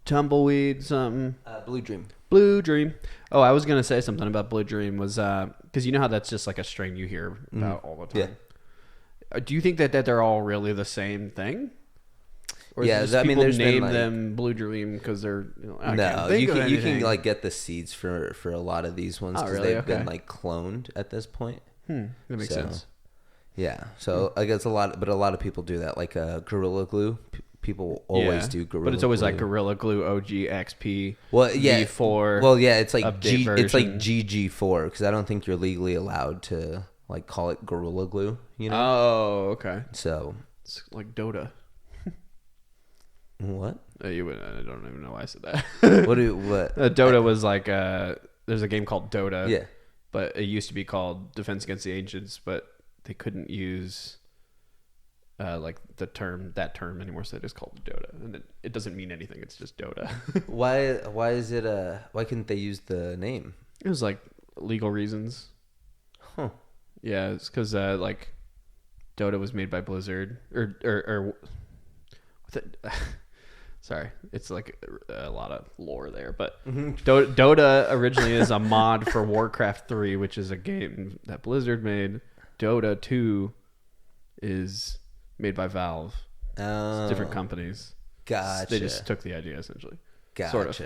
Tumbleweed, something. Blue Dream. Blue Dream. Oh, I was going to say something about Blue Dream was because you know how that's just like a strain you hear about all the time. Yeah. Do you think that they're all really the same thing? Or Yeah, is it just people there's name been, them Blue Dream because they're no, you can like get the seeds for a lot of these ones because they've been like cloned at this point. That makes sense. Yeah, so I guess a lot of people do that, like Gorilla Glue. People always do Gorilla Glue. But it's always like Gorilla Glue OG XP. Well, yeah, V4. Well, yeah, it's like it's like GG4 because I don't think you're legally allowed to like call it Gorilla Glue. Oh, okay. So it's like DOTA. What? I don't even know why I said that. What? DOTA was like there's a game called DOTA. Yeah. But it used to be called Defense Against the Ancients, but they couldn't use like that term anymore, so they just called it DOTA, and it doesn't mean anything. It's just DOTA. Why is it why couldn't they use the name? It was like legal reasons. Huh. Yeah, it's because like DOTA was made by Blizzard or with it. Sorry, it's like a lot of lore there, but Dota originally is a mod for Warcraft 3, which is a game that Blizzard made. Dota 2 is made by Valve. Oh, it's different companies. Gotcha. They just took the idea essentially. Gotcha. Sort of.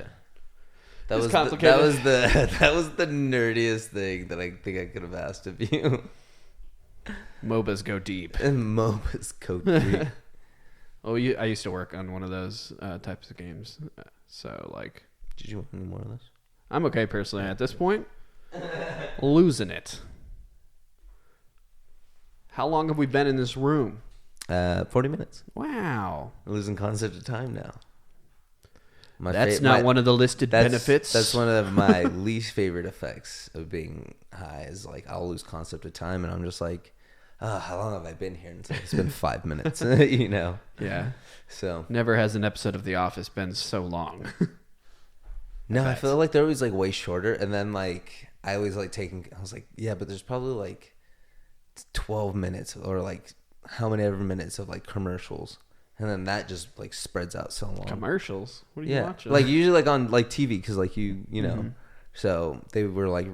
That was complicated. that was the nerdiest thing that I think I could have asked of you. MOBAs go deep. And MOBAs go deep. Oh, I used to work on one of those types of games. So, like... Did you want any more of this? I'm okay, personally, at this point. Losing it. How long have we been in this room? 40 minutes. Wow. We're losing concept of time now. That's not one of the listed benefits. That's one of my least favorite effects of being high is, like, I'll lose concept of time, and I'm just like... how long have I been here? And it's been 5 minutes, Yeah. So never has an episode of The Office been so long. No, I feel like they're always like way shorter. And then like I always like I was like, yeah, but there's probably like 12 minutes or like how many ever minutes of like commercials. And then that just like spreads out so long. Commercials? What are you watching? Like usually like on like TV because like you know, so they were like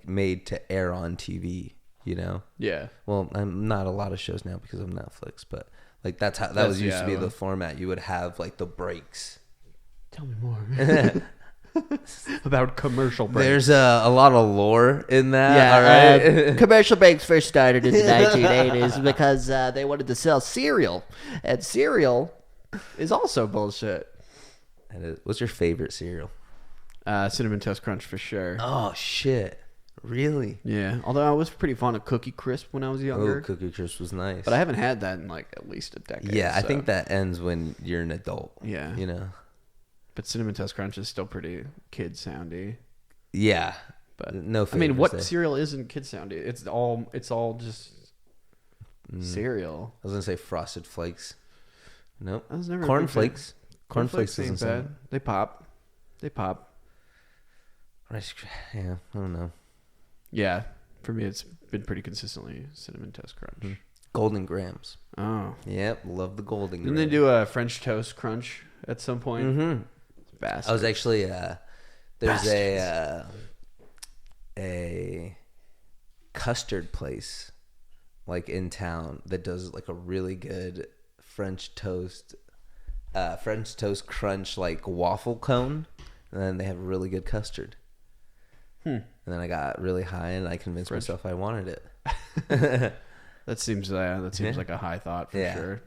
made to air on TV. Yeah. Well, I'm not a lot of shows now because of Netflix, but like that was used to be the format. You would have like the breaks. Tell me more about commercial breaks. There's a lot of lore in that. Yeah, all right. Commercial breaks first started in the 1980s because they wanted to sell cereal, and cereal is also bullshit. What's your favorite cereal? Cinnamon Toast Crunch for sure. Oh shit. Really? Yeah. Although I was pretty fond of Cookie Crisp when I was younger. Oh, Cookie Crisp was nice. But I haven't had that in like at least a decade. Yeah, I think that ends when you're an adult. Yeah. But Cinnamon Toast Crunch is still pretty kid soundy. Yeah. But no. I mean, what cereal isn't kid soundy? It's all just cereal. I was gonna say Frosted Flakes. Nope. I was never Corn Flakes. Corn Flakes ain't bad. They pop. Rice. Yeah, I don't know. Yeah, for me, it's been pretty consistently Cinnamon Toast Crunch. Golden Grams. Oh. Yep, love the Golden Grams. Didn't they do a French Toast Crunch at some point? Mm-hmm. Bastards. I was actually, there's a custard place, like in town, that does like a really good French toast crunch, like waffle cone. And then they have really good custard. And then I got really high and I convinced myself I wanted it. That seems like a high thought for sure.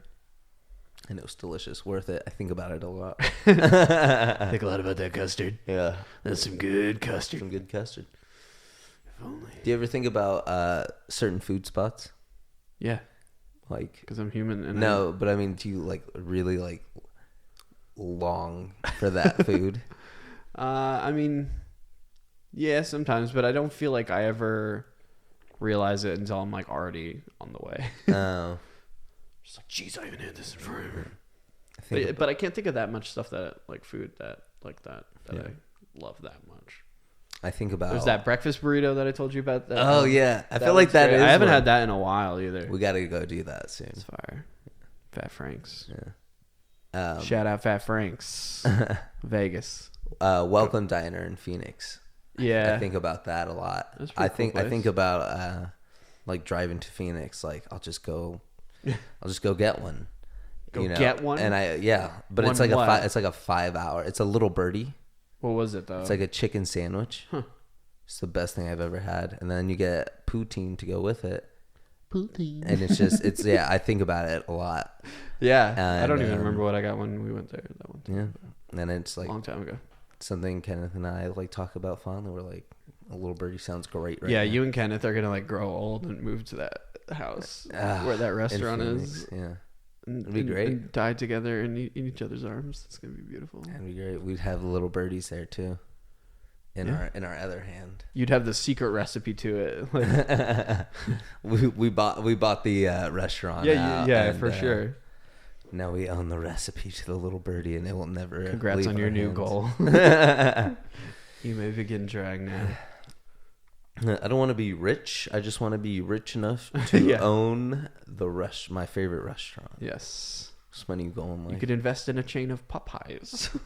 And it was delicious, worth it. I think about it a lot. Think a lot about that custard. Yeah, That's some good custard. some good custard. If only. Do you ever think about certain food spots? Yeah, Like, because I'm human. And no, but I mean, do you like really like long for that food? I mean, yeah, sometimes, but I don't feel like I ever realize it until I'm like already on the way. Oh, Just like, geez, I haven't had this in forever. I think But I can't think of that much stuff that like food that Yeah. I love that much. I think about. There's that breakfast burrito that I told you about. That, Oh yeah, I feel one's like that great. is. I haven't one. had that in a while either. We got to go do that soon. It's fire. Fat Frank's. Yeah. Shout out Fat Frank's. Vegas. Welcome Diner in Phoenix. Yeah. I think about that a lot. That's a pretty cool I think place. about like driving to Phoenix. Like I'll just go get one. Go get one? And but One it's like what? it's like a 5 hour. It's a little birdie. What was it though? It's like a chicken sandwich. Huh. It's the best thing I've ever had. And then you get poutine to go with it. Poutine. And it's I think about it a lot. yeah. I don't and, even remember what I got when we went there that one time. Yeah. And it's A like long time ago. something Kenneth and I like talk about fondly. We're like, a little birdie sounds great right Yeah, now. you and Kenneth are gonna like grow old and move to that house where that In restaurant Phoenix, is. Yeah. And, It'd be great. And die together and in each other's arms. It's gonna be beautiful. That'd be great. We'd have little birdies there too. In our other hand. You'd have the secret recipe to it. Like, we bought the restaurant. yeah, out, for sure. Now we own the recipe to the little birdie, and it will never. Congrats leave on your our new hands. goal. You may begin trying now. I don't want to be rich. I just want to be rich enough to Yeah. own my favorite restaurant. Yes. Just when you go and You like. could invest in a chain of Popeyes.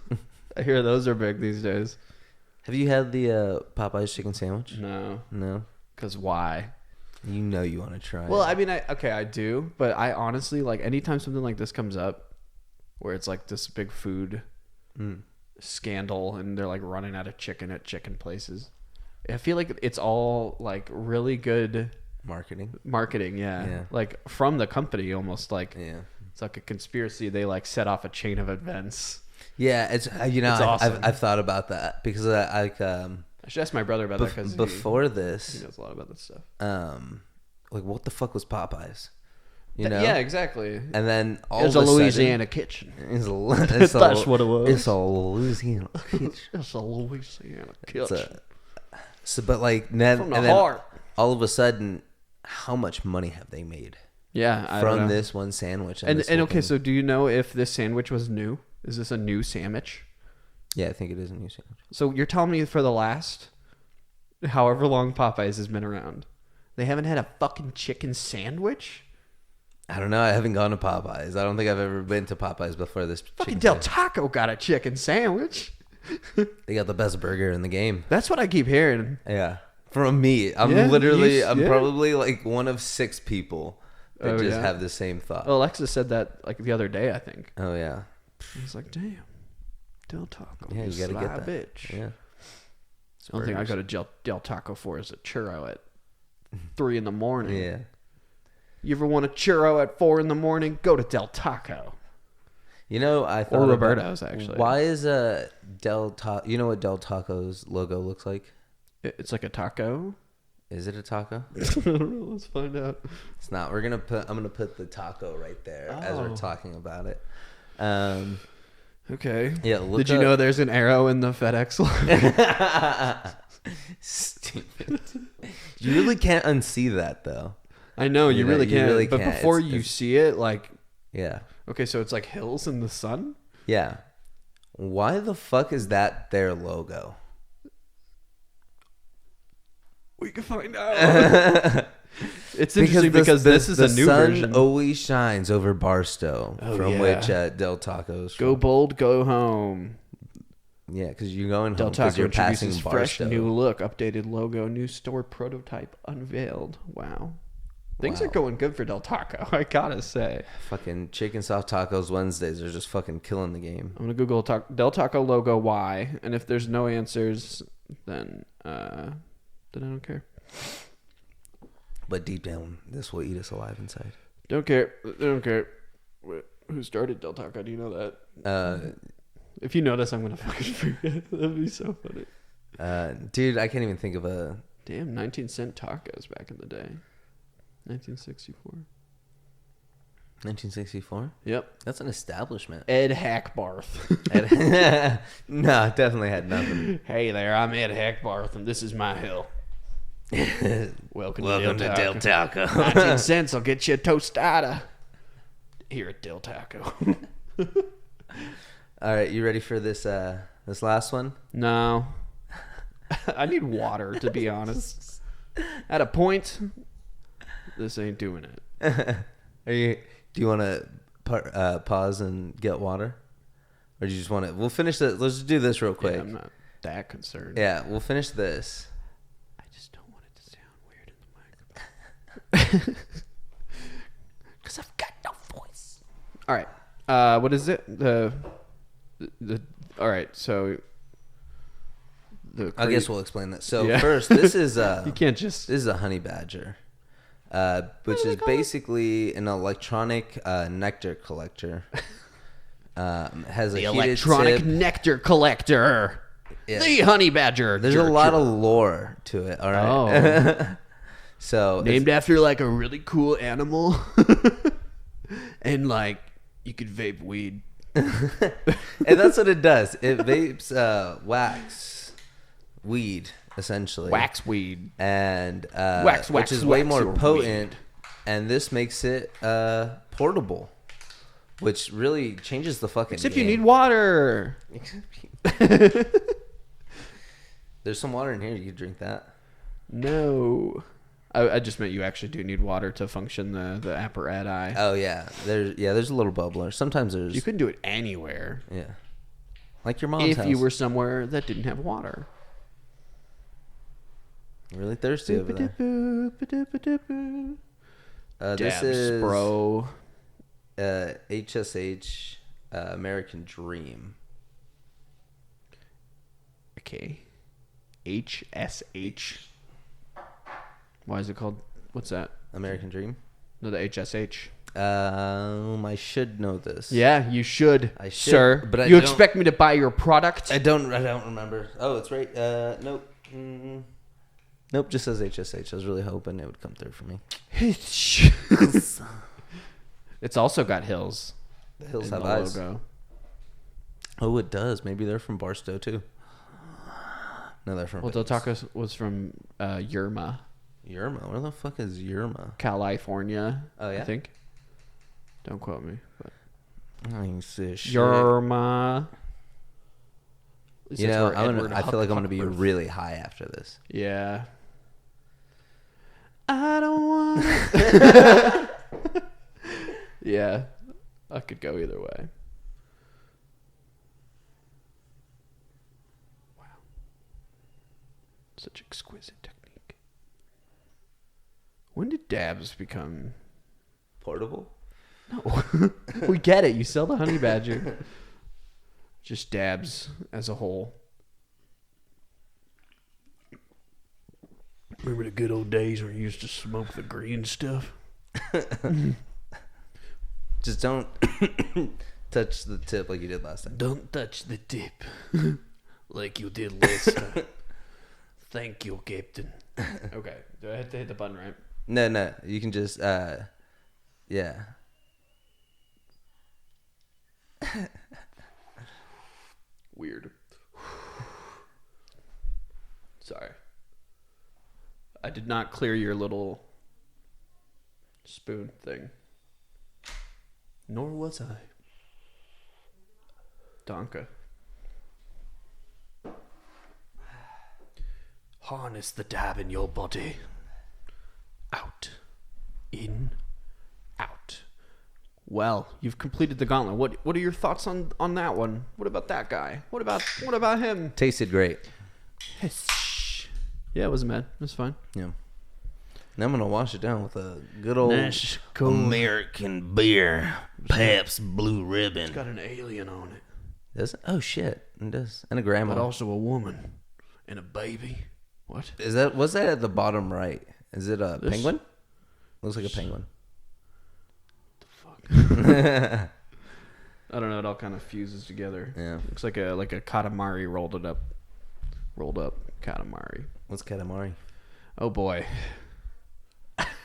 I hear those are big these days. Have you had the Popeyes chicken sandwich? No. No. Because why? You know you want to try. Well, it. I mean, I do, but I honestly, like, anytime something like this comes up, where it's like this big food scandal and they're like running out of chicken at chicken places, I feel like it's all like really good marketing. yeah. Like from the company, almost like Yeah. it's like a conspiracy. They like set off a chain of events. Yeah, it's It's awesome. I've thought about that because I should ask my brother about that because before he this, knows a lot about this stuff. like what the fuck was Popeyes? You know? Yeah, exactly. And then all It's of a a Louisiana kitchen. sudden, That's what it was. It's a Louisiana kitchen. It's a Louisiana It's kitchen. so, but like then, From the and then heart. all of a sudden, how much money have they made Yeah, I don't from know. this one sandwich? And this whole okay, thing? so do you know if this sandwich was new? Is this a new sandwich? yeah, I think it is a new sandwich. So you're telling me for the last however long Popeyes has been around, they haven't had a fucking chicken sandwich? I don't know. I haven't gone to Popeyes. I don't think I've ever been to Popeyes before this. Fucking chicken Del sandwich. Taco got a chicken sandwich. They got the best burger in the game. That's what I keep hearing. Yeah. From me. I'm Yeah, I'm yeah. probably like one of 6 people that Oh, just yeah. have the same thought. Well, Alexa said that like the other day, I think. Oh, yeah. I was like, damn, Del Taco. Yeah, you gotta get that. Bitch. Yeah. The only thing I go to Del Taco for is a churro at 3 in the morning. Yeah. You ever want a churro at 4 in the morning? Go to Del Taco. You know, I thought Or about- Roberto's, actually. Why is Del Taco? You know what Del Taco's logo looks like? It's like a taco. Is it a taco? I don't know. Let's find out. It's not. I'm gonna put the taco right there as we're Oh. talking about it. Okay. Yeah. Look Did you up- know there's an arrow in the FedEx line? Stupid. You really can't unsee that though. I know you You know, really you can't. really but can't. before It's- you it's- see it, like, Yeah. okay, so it's like hills in the sun. Yeah. Why the fuck is that their logo? We can find out. It's interesting because this is a new sun version. always shines over Barstow, Oh, from yeah. which Del Taco's. Go bold, go home. Yeah, because you're going Del home because Taco you're passing introduces fresh Barstow. new look, updated logo, new store prototype unveiled. Wow. Things Wow. are going good for Del Taco, I gotta say. Fucking chicken soft tacos Wednesdays are just fucking killing the game. I'm gonna Google Del Taco logo why, and if there's no answers, then I don't care. But deep down, this will eat us alive inside. Don't care. Who started Del Taco? Do you know that? If you notice, I'm gonna fucking forget. That'd be so funny. Dude, I can't even think of a... Damn, 19-cent tacos back in the day. 1964. 1964? Yep. That's an establishment. Ed Hackbarth. No, definitely had nothing. Hey there, I'm Ed Hackbarth, and this is my hill. Welcome to Del Taco. 19 cents, I'll get you a tostada. Here at Del Taco. All right, you ready for this last one? No. I need water, to be honest. At a point, this ain't doing it. Do you want to pause and get water? Or do you just want to... We'll finish this. Let's just do this real quick. Yeah, I'm not that concerned. Yeah, we'll finish this. I just don't want it to sound weird in the microphone. Because I've got no voice. All right. What is it? All right, so... I guess we'll explain that. So Yeah. first, this is... you can't just... This is a honey badger. Which is basically an electronic nectar collector. Has a The heated electronic tip. nectar collector. Yeah. The honey badger. There's a lot of lore to it. All right. Oh. So Named after like a really cool animal. And like you could vape weed. and that's what it does. It vapes wax, weed, essentially. Wax weed. And Wax, which is way wax more your potent. weed. And this makes it portable, which really changes the fucking Except game. you need water. There's some water in here. You can drink that. No. I just meant you actually do need water to function the apparatus. Oh yeah, there's a little bubbler. Sometimes there's You couldn't do it anywhere like your mom's if house. you were somewhere that didn't have water. really thirsty over there. This Dabs, is bro. HSH American Dream. Okay. HSH. Why is it called? What's that? American Dream. No, the HSH. I should know this. Yeah, you should, I should, sir. but I you don't- expect me to buy your product? I don't remember. Oh, it's right. Nope. Nope. Just says HSH. I was really hoping it would come through for me. It's also got hills. The hills in have the eyes. logo. Oh, it does. Maybe they're from Barstow too. No, they're from. Well, Del Taco was from Yerma, Yerma. Where the fuck is Yerma? California. Oh, yeah? I think. Don't quote me. But I ain't say shit. Yerma. At least You that's know, where Edward I feel like I'm gonna be Huckleberry- really high after this. Yeah. I don't want it. Yeah. I could go either way. Wow. Such exquisite technique. When did dabs become... Portable. No. We get it. You sell the honey badger. Just dabs as a whole. Remember the good old days where you used to smoke the green stuff? Just don't touch the tip like you did last time. Don't touch the tip like you did last time. Thank you, Captain. Okay. Do I have to hit the button, right? No. You can just, yeah. Weird. Sorry. I did not clear your little spoon thing. Nor was I. Donka. Harness the dab in your body. Out. In. Out. Well, you've completed the gauntlet. What are your thoughts on that one? What about that guy? What about him? Tasted great. Yeah, it wasn't bad. It was fine. Yeah. Now I'm gonna wash it down with a good old Nice, cool. American beer, Pabst Blue Ribbon. It's got an alien on it, Does it? Oh shit, it does. And a grandma. but also a woman and a baby. What? Was that at the bottom right? Is it a This? penguin? Looks like a penguin. I don't know. It all kind of fuses together. Yeah. Looks like a katamari rolled up katamari. What's katamari? Oh boy.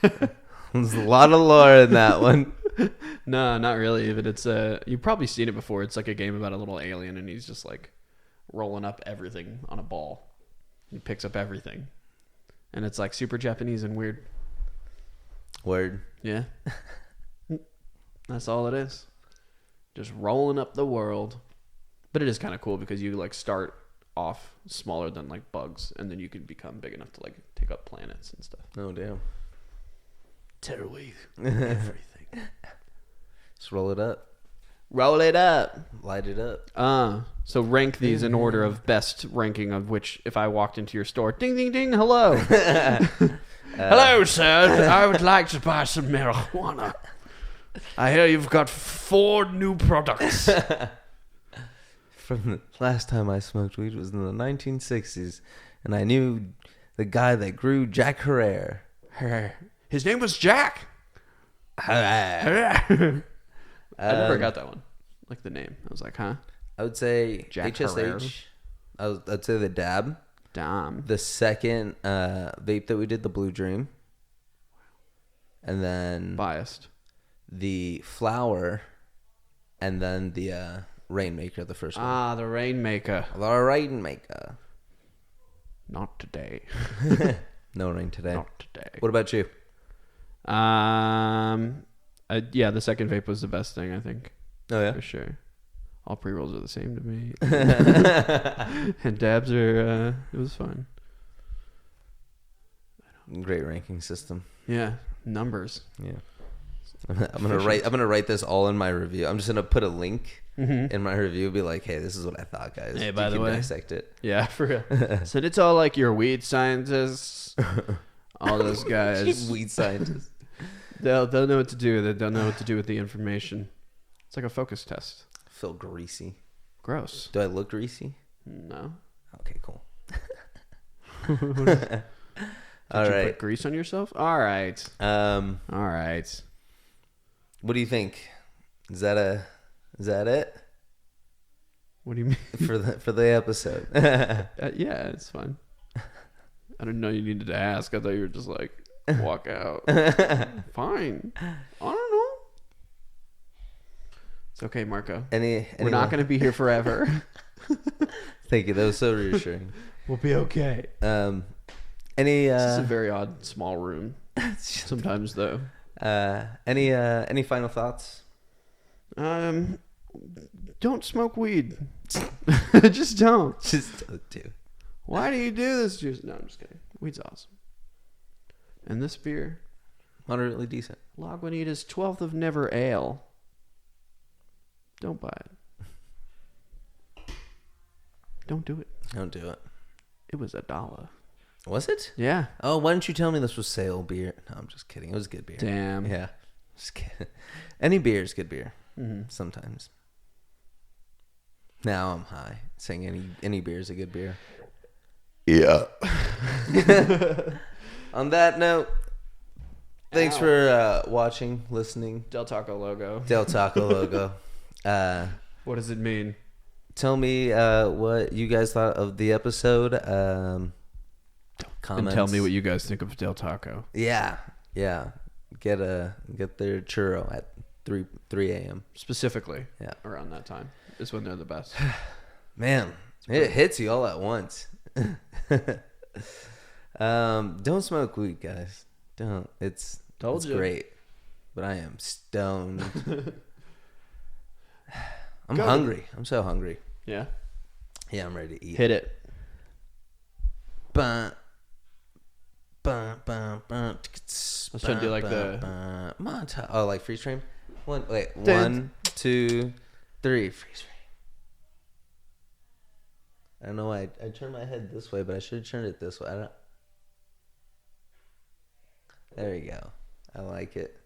There's a lot of lore in that one. No, not really. But it's you've probably seen it before. It's like a game about a little alien, and he's just like rolling up everything on a ball. He picks up everything, and it's like super Japanese and weird. Word. Yeah. That's all it is. Just rolling up the world. But it is kind of cool because you like start off smaller than like bugs, and then you can become big enough to like take up planets and stuff. Oh damn. Tear away everything. Just roll it up. Roll it up. Light it up. So rank these in order of best ranking of which, if I walked into your store, ding, ding, ding, hello. Hello, sir. I would like to buy some marijuana. I hear you've got 4 new products. From the last time I smoked weed was in the 1960s, and I knew the guy that grew Jack Herrera. His name was Jack. I never got that one. Like the name. I was like, huh? I would say Jack HSH. I'd say the dab. Damn. The second vape that we did, the Blue Dream. And then Biased. the flower. And then the Rainmaker, the first one. Ah, the Rainmaker. The Rainmaker. Not today. No rain today. Not today. What about you? Yeah, the second vape was the best thing, I think. Oh, yeah? For sure. All pre-rolls are the same to me. And dabs are, it was fun. Great ranking system. Yeah, numbers. Yeah. I'm gonna write this all in my review. I'm just gonna put a link in my review, be like, hey, this is what I thought, guys. Hey, You by the can way. dissect it. Yeah, for real. So it's all like your weed scientists, all those guys. Weed scientist. They'll know what to do. They don't know what to do with the information. It's like a focus test. Feel greasy. Gross. Do I look greasy? No. Okay, cool. Did All you right. put grease on yourself? All right. All right. What do you think? Is that it What do you mean? for the episode? Yeah, it's fine. I didn't know you needed to ask. I thought you were just like, walk out. Fine. I don't know. It's okay, Marco. We're not going to be here forever. Thank you. That was so reassuring. We'll be okay. Any This is a very odd, small room. Sometimes, though. any final thoughts? Don't smoke weed. Just don't. Just do. Why do you do this? No, I'm just kidding. Weed's awesome. And this beer, Moderately decent. Lagunitas 12th of Never Ale. Don't buy it. Don't do it. Don't do it. It was $1. Was it? Yeah. Oh, why didn't you tell me this was sale beer? No, I'm just kidding. It was good beer. Damn. Yeah. Just kidding. Any beer is good beer. Mm-hmm. Sometimes. Now I'm high, saying any beer is a good beer. Yeah. On that note, thanks for watching, listening. Del Taco logo. Del Taco logo. What does it mean? Tell me what you guys thought of the episode. Comments. And tell me what you guys think of Del Taco. Yeah. Get their churro at 3 a.m. Specifically. Yeah. Around that time is when they're the best. Man, it hits you all at once. Don't smoke weed, guys. Don't. It's great, but I am stoned. I'm hungry. I'm so hungry. Yeah. Yeah, I'm ready to eat. Hit it. I was trying to do like the montage. Oh, like freeze frame. 1, 2, 3. Freeze frame. I don't know why I turned my head this way, but I should have turned it this way. There you go. I like it.